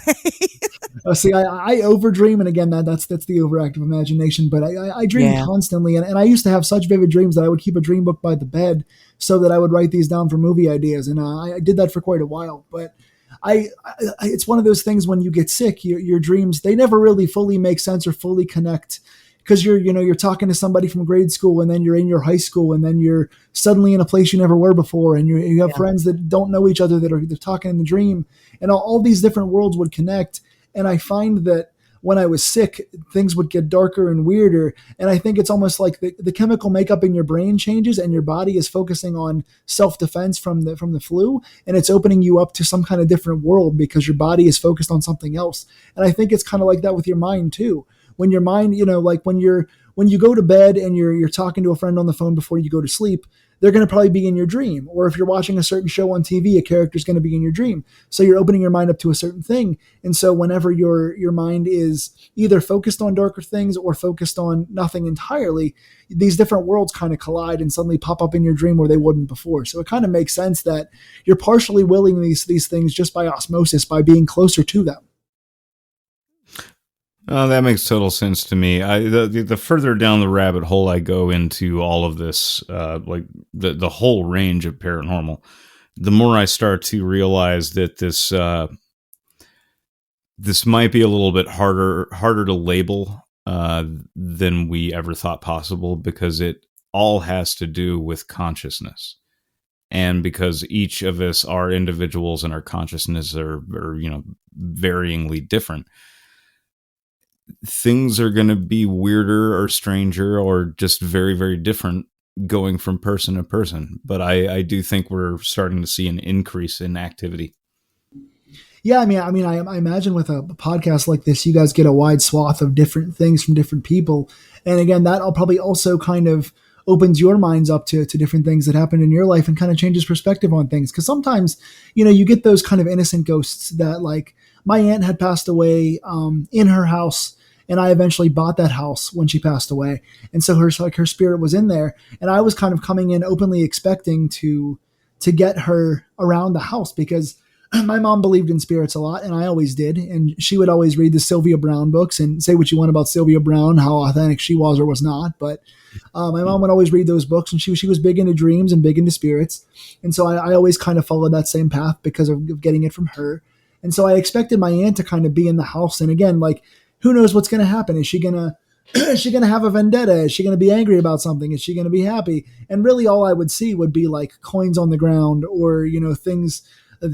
See, I overdream, and again, that's the overactive imagination. But I dream constantly, and I used to have such vivid dreams that I would keep a dream book by the bed so that I would write these down for movie ideas, and I did that for quite a while. But it's one of those things when you get sick, your dreams, they never really fully make sense or fully connect. Because you're talking to somebody from grade school, and then you're in your high school, and then you're suddenly in a place you never were before, and you have friends that don't know each other they're talking in the dream, and all these different worlds would connect. And I find that when I was sick, things would get darker and weirder. And I think it's almost like the chemical makeup in your brain changes, and your body is focusing on self-defense from the flu, and it's opening you up to some kind of different world because your body is focused on something else. And I think it's kind of like that with your mind too. When your mind, like when you go to bed and you're talking to a friend on the phone before you go to sleep, they're going to probably be in your dream. Or if you're watching a certain show on TV, a character is going to be in your dream. So you're opening your mind up to a certain thing. And so whenever your mind is either focused on darker things or focused on nothing entirely, these different worlds kind of collide and suddenly pop up in your dream where they wouldn't before. So it kind of makes sense that you're partially willing these things just by osmosis, by being closer to them. Oh, that makes total sense to me. The further down the rabbit hole I go into all of this, like the whole range of paranormal, the more I start to realize that this might be a little bit harder to label than we ever thought possible, because it all has to do with consciousness. And because each of us are individuals and our consciousness are varyingly different, things are going to be weirder or stranger or just very, very different going from person to person. But I do think we're starting to see an increase in activity. Yeah, I imagine with a podcast like this, you guys get a wide swath of different things from different people. And again, that'll probably also kind of opens your minds up to different things that happen in your life and kind of changes perspective on things. Because sometimes, you get those kind of innocent ghosts that, like, my aunt had passed away in her house. and I eventually bought that house when she passed away. And so her spirit was in there, and I was kind of coming in openly expecting to get her around the house because my mom believed in spirits a lot, and I always did. And she would always read the Sylvia Browne books and say what you want about Sylvia Browne, how authentic she was or was not. But my mom would always read those books, and she was big into dreams and big into spirits. And so I always kind of followed that same path because of getting it from her. And so I expected my aunt to kind of be in the house. And again, like, who knows what's going to happen? Is she going to is she going to have a vendetta? Is she going to be angry about something? Is she going to be happy? And really all I would see would be like coins on the ground or, things.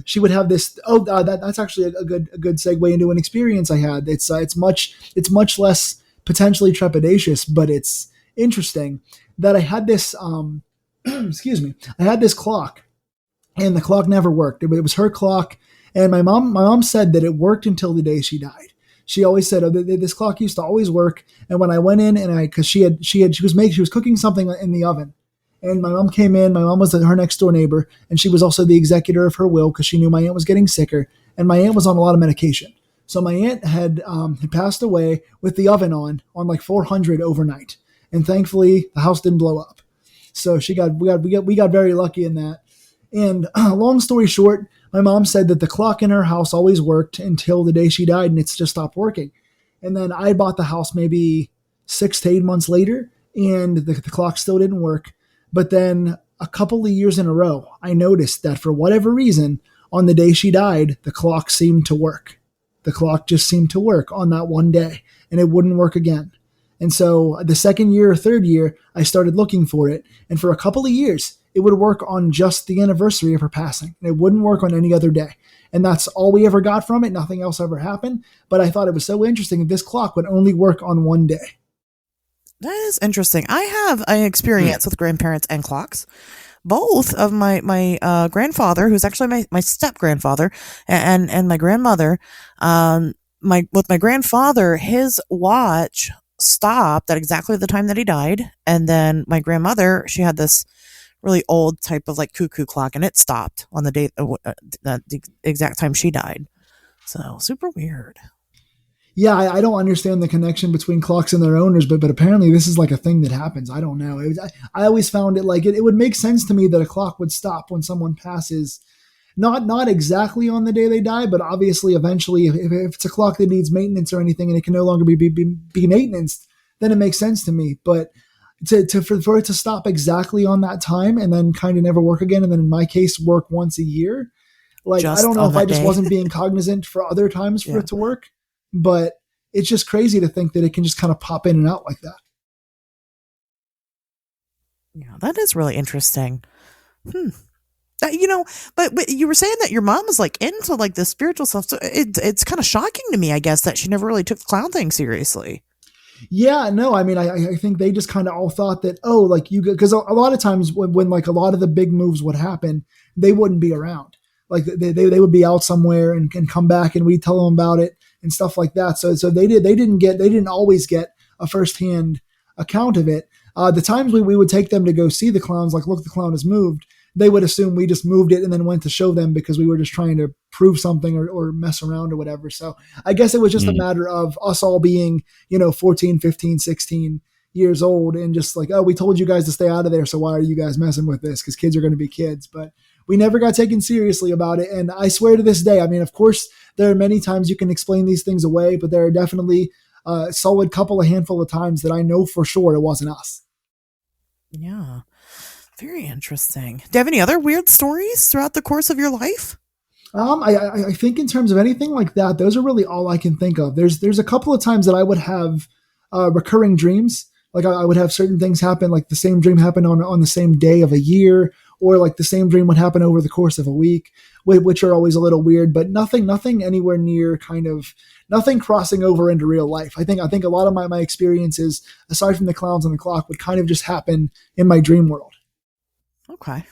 She would have this. That's actually a good segue into an experience I had. It's much less potentially trepidatious, but it's interesting that I had this. Excuse me. I had this clock, and the clock never worked. It was her clock, and my mom said that it worked until the day she died. She always said, this clock used to always work. And when I went in because she was cooking something in the oven, and my mom came in. My mom was her next door neighbor, and she was also the executor of her will because she knew my aunt was getting sicker, and my aunt was on a lot of medication. So my aunt had passed away with the oven on like 400 overnight, and thankfully the house didn't blow up. So we got very lucky in that. And long story short, my mom said that the clock in her house always worked until the day she died, and it's just stopped working. And then I bought the house maybe 6 to 8 months later, and the clock still didn't work. But then a couple of years in a row, I noticed that for whatever reason, on the day she died, the clock seemed to work. The clock just seemed to work on that one day, and it wouldn't work again. And so the second year or third year, I started looking for it. And for a couple of years, it would work on just the anniversary of her passing. And it wouldn't work on any other day. And that's all we ever got from it. Nothing else ever happened. But I thought it was so interesting that this clock would only work on one day. That is interesting. I have an experience with grandparents and clocks. Both of my grandfather, who's actually my step grandfather, and my grandmother. With my grandfather, his watch stopped at exactly the time that he died, and then my grandmother, she had this really old type of like cuckoo clock, and it stopped on the date the exact time she died. So super weird. Yeah, I don't understand the connection between clocks and their owners, but apparently this is like a thing that happens. I don't know. I always found it like it would make sense to me that a clock would stop when someone passes. Not exactly on the day they die, but obviously eventually, if it's a clock that needs maintenance or anything and it can no longer be maintenanced, then it makes sense to me. But for it to stop exactly on that time and then kind of never work again, and then in my case work once a year, like I don't know if I just wasn't being cognizant for other times for it to work, but it's just crazy to think that it can just kind of pop in and out like that. Yeah, that is really interesting. But you were saying that your mom was like into like the spiritual stuff. So it's kind of shocking to me, I guess, that she never really took the clown thing seriously. Yeah, no, I mean, I think they just kind of all thought that, because a lot of times when like a lot of the big moves would happen, they wouldn't be around. Like they would be out somewhere and come back, and we'd tell them about it and stuff like that. So they didn't always get a firsthand account of it. The times we would take them to go see the clowns, like, look, the clown has moved, they would assume we just moved it and then went to show them because we were just trying to prove something or mess around or whatever. So I guess it was just a matter of us all being, 14, 15, 16 years old and just like, oh, we told you guys to stay out of there. So why are you guys messing with this? Because kids are going to be kids. But we never got taken seriously about it. And I swear to this day, I mean, of course, there are many times you can explain these things away, but there are definitely a solid handful of times that I know for sure it wasn't us. Yeah. Very interesting. Do you have any other weird stories throughout the course of your life? I think in terms of anything like that, those are really all I can think of. There's a couple of times that I would have recurring dreams. Like I would have certain things happen, like the same dream happened on the same day of a year, or like the same dream would happen over the course of a week, which are always a little weird, but nothing anywhere near nothing crossing over into real life. I think a lot of my experiences, aside from the clowns and the clock, would kind of just happen in my dream world. Okay.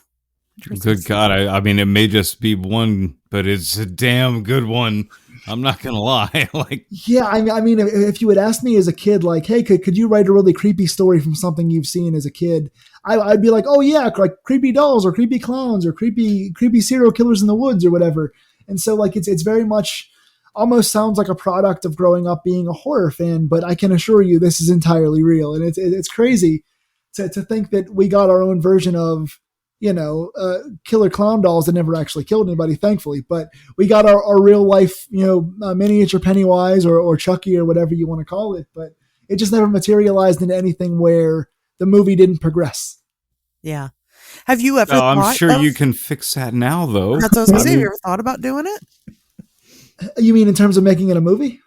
Good God. I mean, it may just be one, but it's a damn good one. I'm not going to lie. Yeah, I mean, if you had asked me as a kid, like, hey, could you write a really creepy story from something you've seen as a kid? I'd be like, oh yeah, like creepy dolls or creepy clowns or creepy serial killers in the woods or whatever. And so like, it's very much almost sounds like a product of growing up being a horror fan, but I can assure you this is entirely real. And it's crazy to think that we got our own version of, killer clown dolls that never actually killed anybody, thankfully. But we got our real life, miniature Pennywise or Chucky or whatever you want to call it. But it just never materialized into anything where the movie didn't progress. Yeah. Have you ever I'm sure you can fix that now, though. That's what I was going to say. Have you ever thought about doing it? You mean in terms of making it a movie?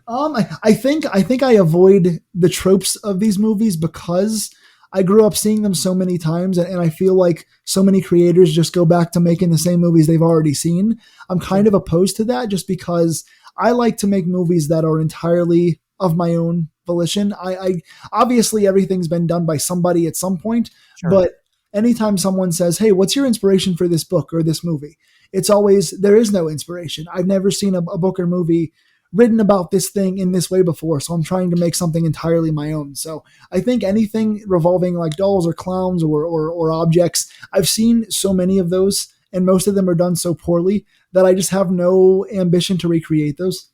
I think I avoid the tropes of these movies because I grew up seeing them so many times, and I feel like so many creators just go back to making the same movies they've already seen. I'm kind of opposed to that just because I like to make movies that are entirely of my own volition. I obviously everything's been done by somebody at some point, Sure. but anytime someone says, "Hey, what's your inspiration for this book or this movie?" It's always, there is no inspiration. I've never seen a book or movie written about this thing in this way before, so I'm trying to make something entirely my own. So I think anything revolving like dolls or clowns or objects, I've seen so many of those, and most of them are done so poorly that I just have no ambition to recreate those.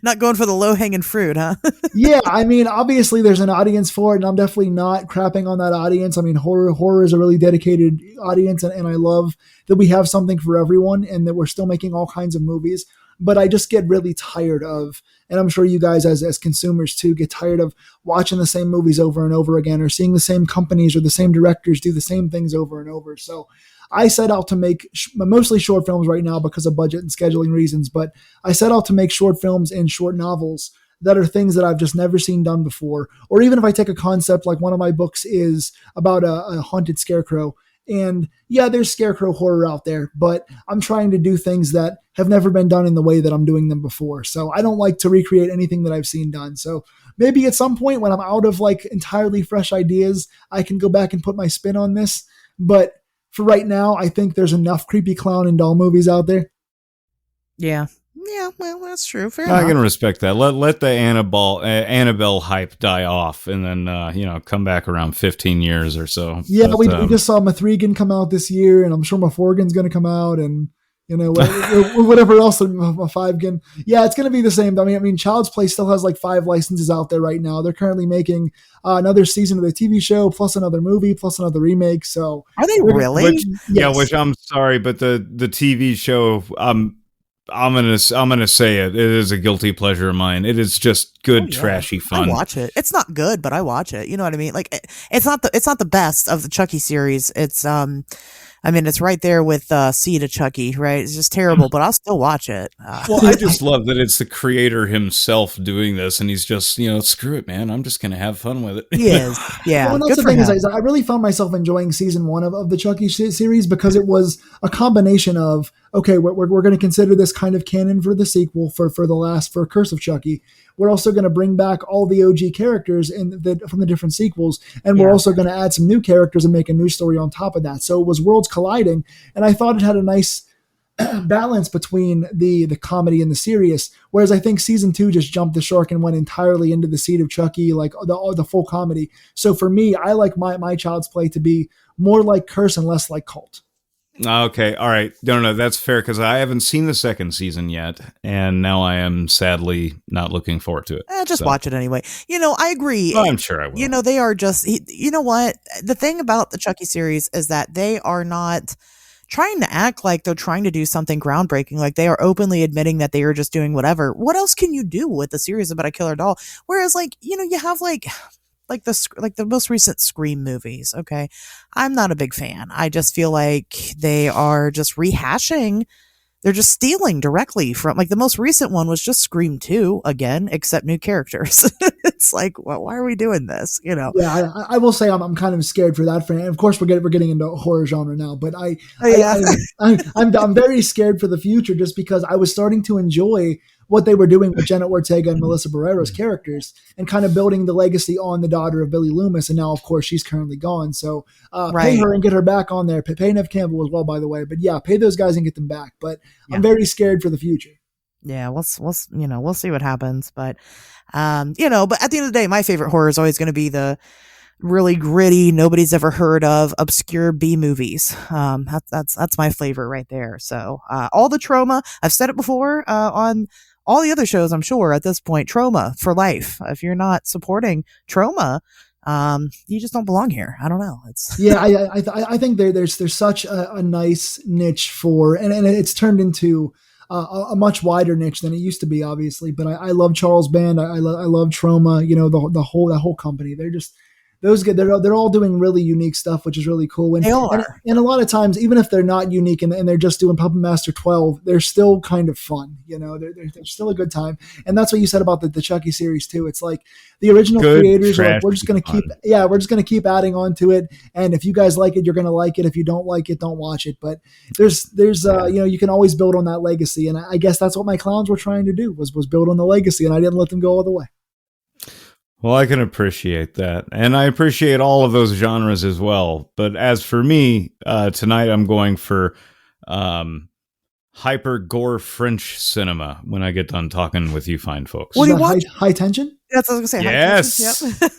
Not going for the low-hanging fruit, huh? Yeah, I mean, obviously there's an audience for it, and I'm definitely not crapping on that audience. I mean, horror is a really dedicated audience, and I love that we have something for everyone and that we're still making all kinds of movies. But I just get really tired of, and I'm sure you guys as consumers too, get tired of watching the same movies over and over again, or seeing the same companies or the same directors do the same things over and over. So I set out to make mostly short films right now because of budget and scheduling reasons, but I set out to make short films and short novels that are things that I've just never seen done before. Or even if I take a concept, like one of my books is about a haunted scarecrow. And yeah, there's scarecrow horror out there, but I'm trying to do things that have never been done in the way that I'm doing them before. So I don't like to recreate anything that I've seen done. So maybe at some point when I'm out of like entirely fresh ideas, I can go back and put my spin on this. But for right now, I think there's enough creepy clown and doll movies out there. Yeah. Yeah, well, that's true. Fair I enough. can respect that. Let the Annabelle hype die off, and then come back around 15 years or so. Yeah, but, we just saw Mithrigan come out this year, and I'm sure Maforgan's going to come out, and whatever else Fivegan. Yeah, it's going to be the same. I mean, Child's Play still has like 5 licenses out there right now. They're currently making another season of the TV show, plus another movie, plus another remake. So are they really? Yes. Yeah, which I'm sorry, but the TV show, I'm gonna say it. It is a guilty pleasure of mine. It is just good, trashy fun. I watch it. It's not good, but I watch it. You know what I mean? Like it's not the best of the Chucky series. It's it's right there with Seed of Chucky, right? It's just terrible, but I'll still watch it. Well, I just love that it's the creator himself doing this, and he's just, screw it, man. I'm just gonna have fun with it. He is, yeah. Well, that's the thing is I really found myself enjoying season 1 of the Chucky series because it was a combination of, okay, we're going to consider this kind of canon for the sequel for Curse of Chucky. We're also going to bring back all the OG characters from the different sequels, and we're also going to add some new characters and make a new story on top of that. So it was worlds colliding, and I thought it had a nice balance between the comedy and the serious. Whereas I think season 2 just jumped the shark and went entirely into the Seed of Chucky, like the full comedy. So for me, I like my Child's Play to be more like Curse and less like Cult. Okay, all right. No, that's fair because I haven't seen the second season yet, and now I am sadly not looking forward to it. Just watch it anyway. I agree. Well, I'm sure I will. They are just, you know what? The thing about the Chucky series is that they are not trying to act like they're trying to do something groundbreaking. Like they are openly admitting that they are just doing whatever. What else can you do with a series about a killer doll? Whereas you have like the most recent Scream movies. Okay. I'm not a big fan. I just feel like they are just rehashing. They're just stealing directly from, like, the most recent one was just Scream 2 again, except new characters. It's like, well, why are we doing this? Yeah, I will say I'm kind of scared for that. Of course, we're getting into horror genre now, but I'm very scared for the future just because I was starting to enjoy what they were doing with Jenna Ortega and Melissa Barrero's characters and kind of building the legacy on the daughter of Billy Loomis. And now, of course, she's currently gone. So pay her and get her back on there. Pay Neve Campbell as well, by the way. But yeah, pay those guys and get them back. But I'm very scared for the future. Yeah, we'll see what happens. But, but at the end of the day, my favorite horror is always going to be the really gritty, nobody's ever heard of, obscure B movies. That's my flavor right there. So all the trauma, I've said it before on all the other shows, I'm sure at this point, trauma for life. If you're not supporting trauma, you just don't belong here. I don't know. It's Yeah, I think there's such a nice niche for, and it's turned into a much wider niche than it used to be, obviously. But I love Charles Band. I love Trauma. You know, that whole company. They're just those good. They're all doing really unique stuff, which is really cool. they are. And a lot of times, even if they're not unique and they're just doing Puppet Master 12, they're still kind of fun. You know, they're still a good time. And that's what you said about the Chucky series too. It's like the original Good, creators are like, we're just going to trashy we're just going to keep adding on to it. And if you guys like it, you're going to like it. If you don't like it, don't watch it. But there's you know, you can always build on that legacy. And I guess that's what my clowns were trying to do was build on the legacy. And I didn't let them go all the way. Well, I can appreciate that. And I appreciate all of those genres as well. But as for me, tonight I'm going for hyper gore French cinema when I get done talking with you fine folks. What do you Is that watch? high tension? That's what I was going to say. Yes. Yep.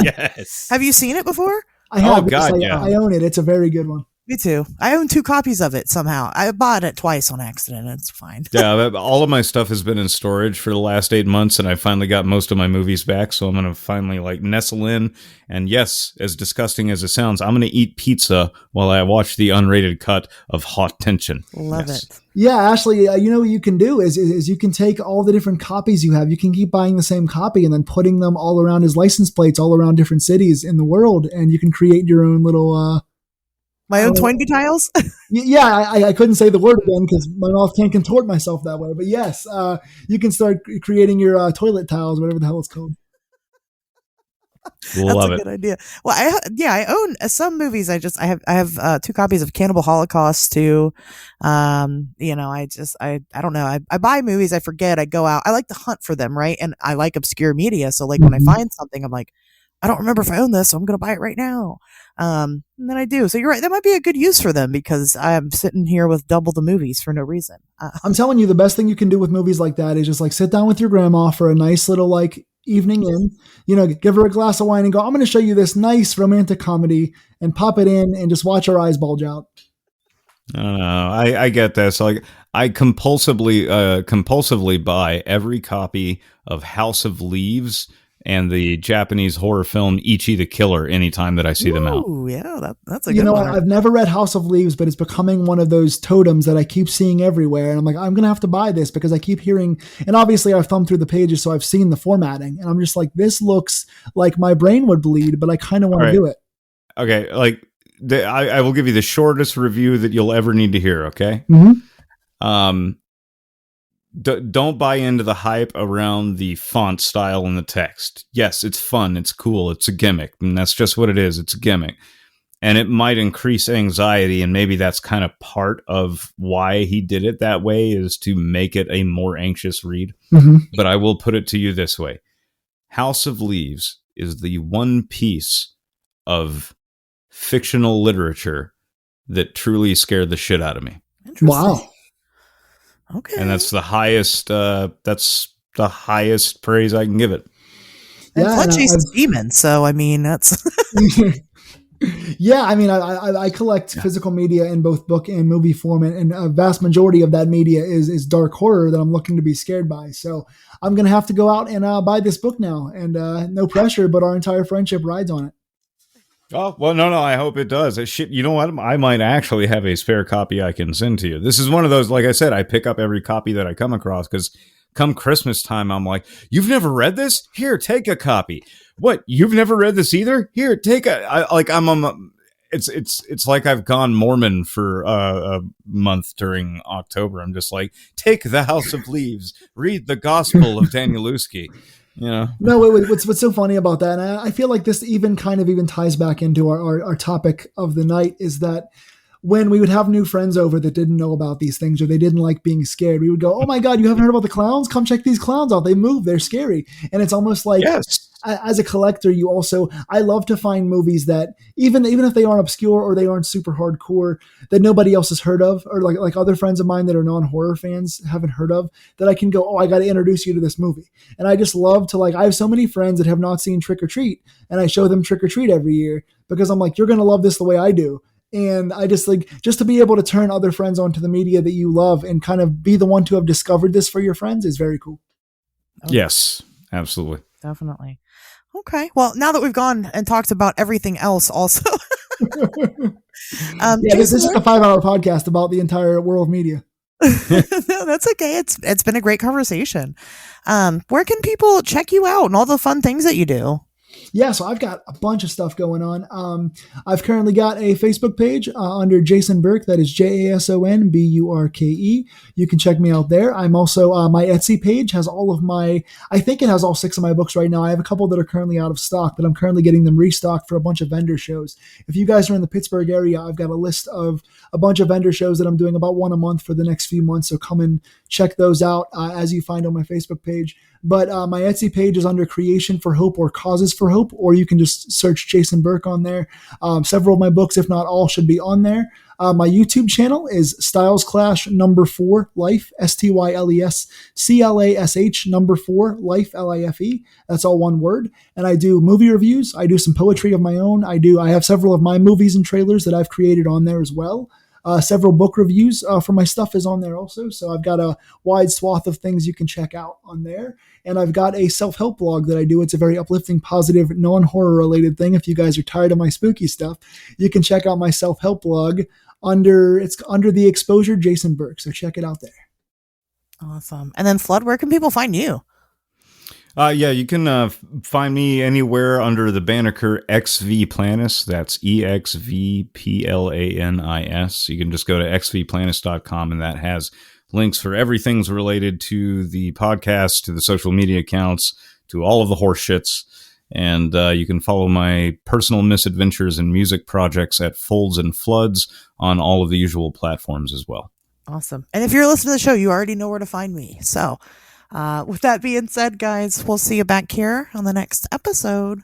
Yes. Have you seen it before? I have. Oh, God, yeah. I own it. It's a very good one. Me too. I own 2 copies of it somehow. I bought it twice on accident. It's fine. Yeah, all of my stuff has been in storage for the last 8 months, and I finally got most of my movies back, so I'm going to finally like nestle in. And yes, as disgusting as it sounds, I'm going to eat pizza while I watch the unrated cut of Hot Tension. Love Yes. it. Yeah, Ashley, you know what you can do is you can take all the different copies you have. You can keep buying the same copy and then putting them all around as license plates all around different cities in the world, and you can create your own little. My own Toynbee tiles? Yeah, I couldn't say the word again because my mouth can't contort myself that way. But yes, you can start creating your toilet tiles, whatever the hell it's called. Love That's a it. good idea. Well, I own some movies. I have 2 copies of Cannibal Holocaust too. You know, I don't know. I buy movies. I forget. I go out. I like to hunt for them, right? And I like obscure media. So like when I find something, I'm like, I don't remember if I own this, so I'm going to buy it right now. And then I do. So you're right. That might be a good use for them because I'm sitting here with double the movies for no reason. I'm telling you, the best thing you can do with movies like that is just like sit down with your grandma for a nice little like evening in, you know, give her a glass of wine and go, I'm going to show you this nice romantic comedy and pop it in and just watch her eyes bulge out. I don't know. I get this. Like I compulsively buy every copy of House of Leaves and the Japanese horror film Ichi the Killer anytime that I see them out. Ooh, yeah, that's a You good know, one. I've never read House of Leaves, but it's becoming one of those totems that I keep seeing everywhere. And I'm like, I'm going to have to buy this because I keep hearing, and obviously I've thumbed through the pages, so I've seen the formatting. And I'm just like, this looks like my brain would bleed, but I kind of want to do it. Okay, like I will give you the shortest review that you'll ever need to hear, okay? Mm-hmm. Don't buy into the hype around the font style and the text. Yes, it's fun, it's cool, it's a gimmick, and that's just what it is. It's a gimmick. And it might increase anxiety, and maybe that's kind of part of why he did it that way, is to make it a more anxious read. Mm-hmm. But I will put it to you this way. House of Leaves is the one piece of fictional literature that truly scared the shit out of me. Interesting. Wow. Okay. And that's the highest praise I can give it. And Yeah, Flood and chases demons, so I mean that's Yeah, I mean, I collect physical media in both book and movie form, and a vast majority of that media is dark horror that I'm looking to be scared by. So I'm going to have to go out and buy this book now, and no pressure, but our entire friendship rides on it. Oh, well, no, I hope it does. Shit, you know what? I might actually have a spare copy I can send to you. This is one of those, like I said, I pick up every copy that I come across because come Christmas time, I'm like, you've never read this? Here, take a copy. What? You've never read this either? Here, take it's like I've gone Mormon for a month during October. I'm just like, take the House of Leaves, read the Gospel of Danielewski. You know? No, what's so funny about that, and I feel like this even ties back into our topic of the night, is that when we would have new friends over that didn't know about these things or they didn't like being scared, we would go, oh my God, you haven't heard about the clowns? Come check these clowns out. They move. They're scary. And it's almost like, yes. as a collector, I love to find movies that even if they aren't obscure or they aren't super hardcore, that nobody else has heard of, or like other friends of mine that are non-horror fans haven't heard of, that I can go, oh, I got to introduce you to this movie. And I just love to, like, I have so many friends that have not seen Trick or Treat, and I show them Trick or Treat every year because I'm like, you're going to love this the way I do. And I just like, just to be able to turn other friends onto the media that you love and kind of be the one to have discovered this for your friends is very cool. Okay. Yes, absolutely. Definitely. Okay. Well, now that we've gone and talked about everything else also. This is a 5-hour podcast about the entire world media. No, that's okay. It's been a great conversation. Where can people check you out and all the fun things that you do? Yeah, so I've got a bunch of stuff going on. I've currently got a Facebook page under Jason Burke. That is JASONBURKE. You can check me out there. I'm also, my Etsy page has I think it has all 6 of my books right now. I have a couple that are currently out of stock, but I'm currently getting them restocked for a bunch of vendor shows. If you guys are in the Pittsburgh area, I've got a list of a bunch of vendor shows that I'm doing, about one a month for the next few months. So come and check those out as you find on my Facebook page. But my Etsy page is under Creation for Hope or Causes for Hope, or you can just search Jason Burke on there. Several of my books, if not all, should be on there. My YouTube channel is Styles Clash #4 Life, STYLESCLASH 4 Life, LIFE. That's all one word. And I do movie reviews. I do some poetry of my own. I have several of my movies and trailers that I've created on there as well. Several book reviews for my stuff is on there also. So I've got a wide swath of things you can check out on there. And I've got a self-help blog that I do. It's a very uplifting, positive, non-horror related thing. If you guys are tired of my spooky stuff, you can check out my self-help blog under the exposure Jason Burke. So check it out there. Awesome. And then Flood, where can people find you? You can find me anywhere under the banner XV Planis. That's EXVPLANIS. You can just go to xvplanis.com, and that has links for everything's related to the podcast, to the social media accounts, to all of the horse shits. And you can follow my personal misadventures and music projects at Folds and Floods on all of the usual platforms as well. Awesome. And if you're listening to the show, you already know where to find me. So with that being said, guys, we'll see you back here on the next episode.